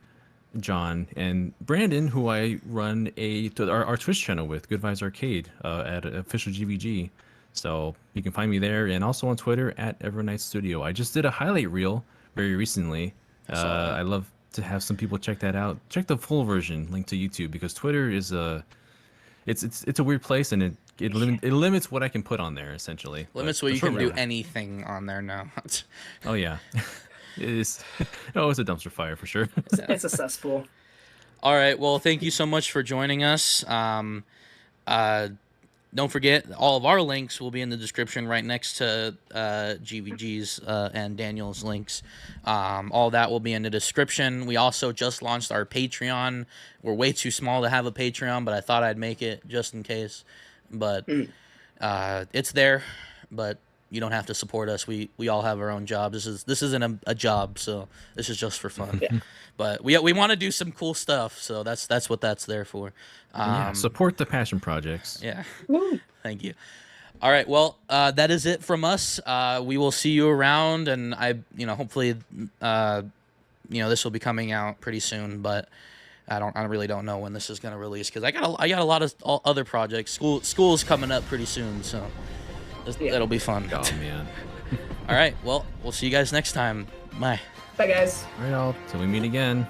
John, and Brandon, who I run our Twitch channel with, Good Vibes Arcade, at official GVG. So you can find me there, and also on Twitter at Evernight Studio. I just did a highlight reel very recently. I love to have some people check that out. Check the full version, linked to YouTube, because Twitter is it's a weird place, and it limits what I can put on there essentially. Limits what you can do anything on there now. Oh yeah. It is. Oh, it's a dumpster fire for sure. It's a cesspool. All right. Well, thank you so much for joining us. Don't forget, all of our links will be in the description right next to GVG's and Daniel's links. All that will be in the description. We also just launched our Patreon. We're way too small to have a Patreon, but I thought I'd make it just in case. But it's there. But you don't have to support us. We all have our own jobs. This isn't a job, so this is just for fun. Yeah. But we want to do some cool stuff, so that's what that's there for. Support the passion projects. Yeah. Thank you. All right, well, that is it from us. We will see you around, and hopefully, this will be coming out pretty soon. But I really don't know when this is gonna release because I got a lot of other projects. School's coming up pretty soon, so it'll be fun. Oh man. All right, well, we'll see you guys next time. Bye. Bye, guys. All right, all. Till we meet again.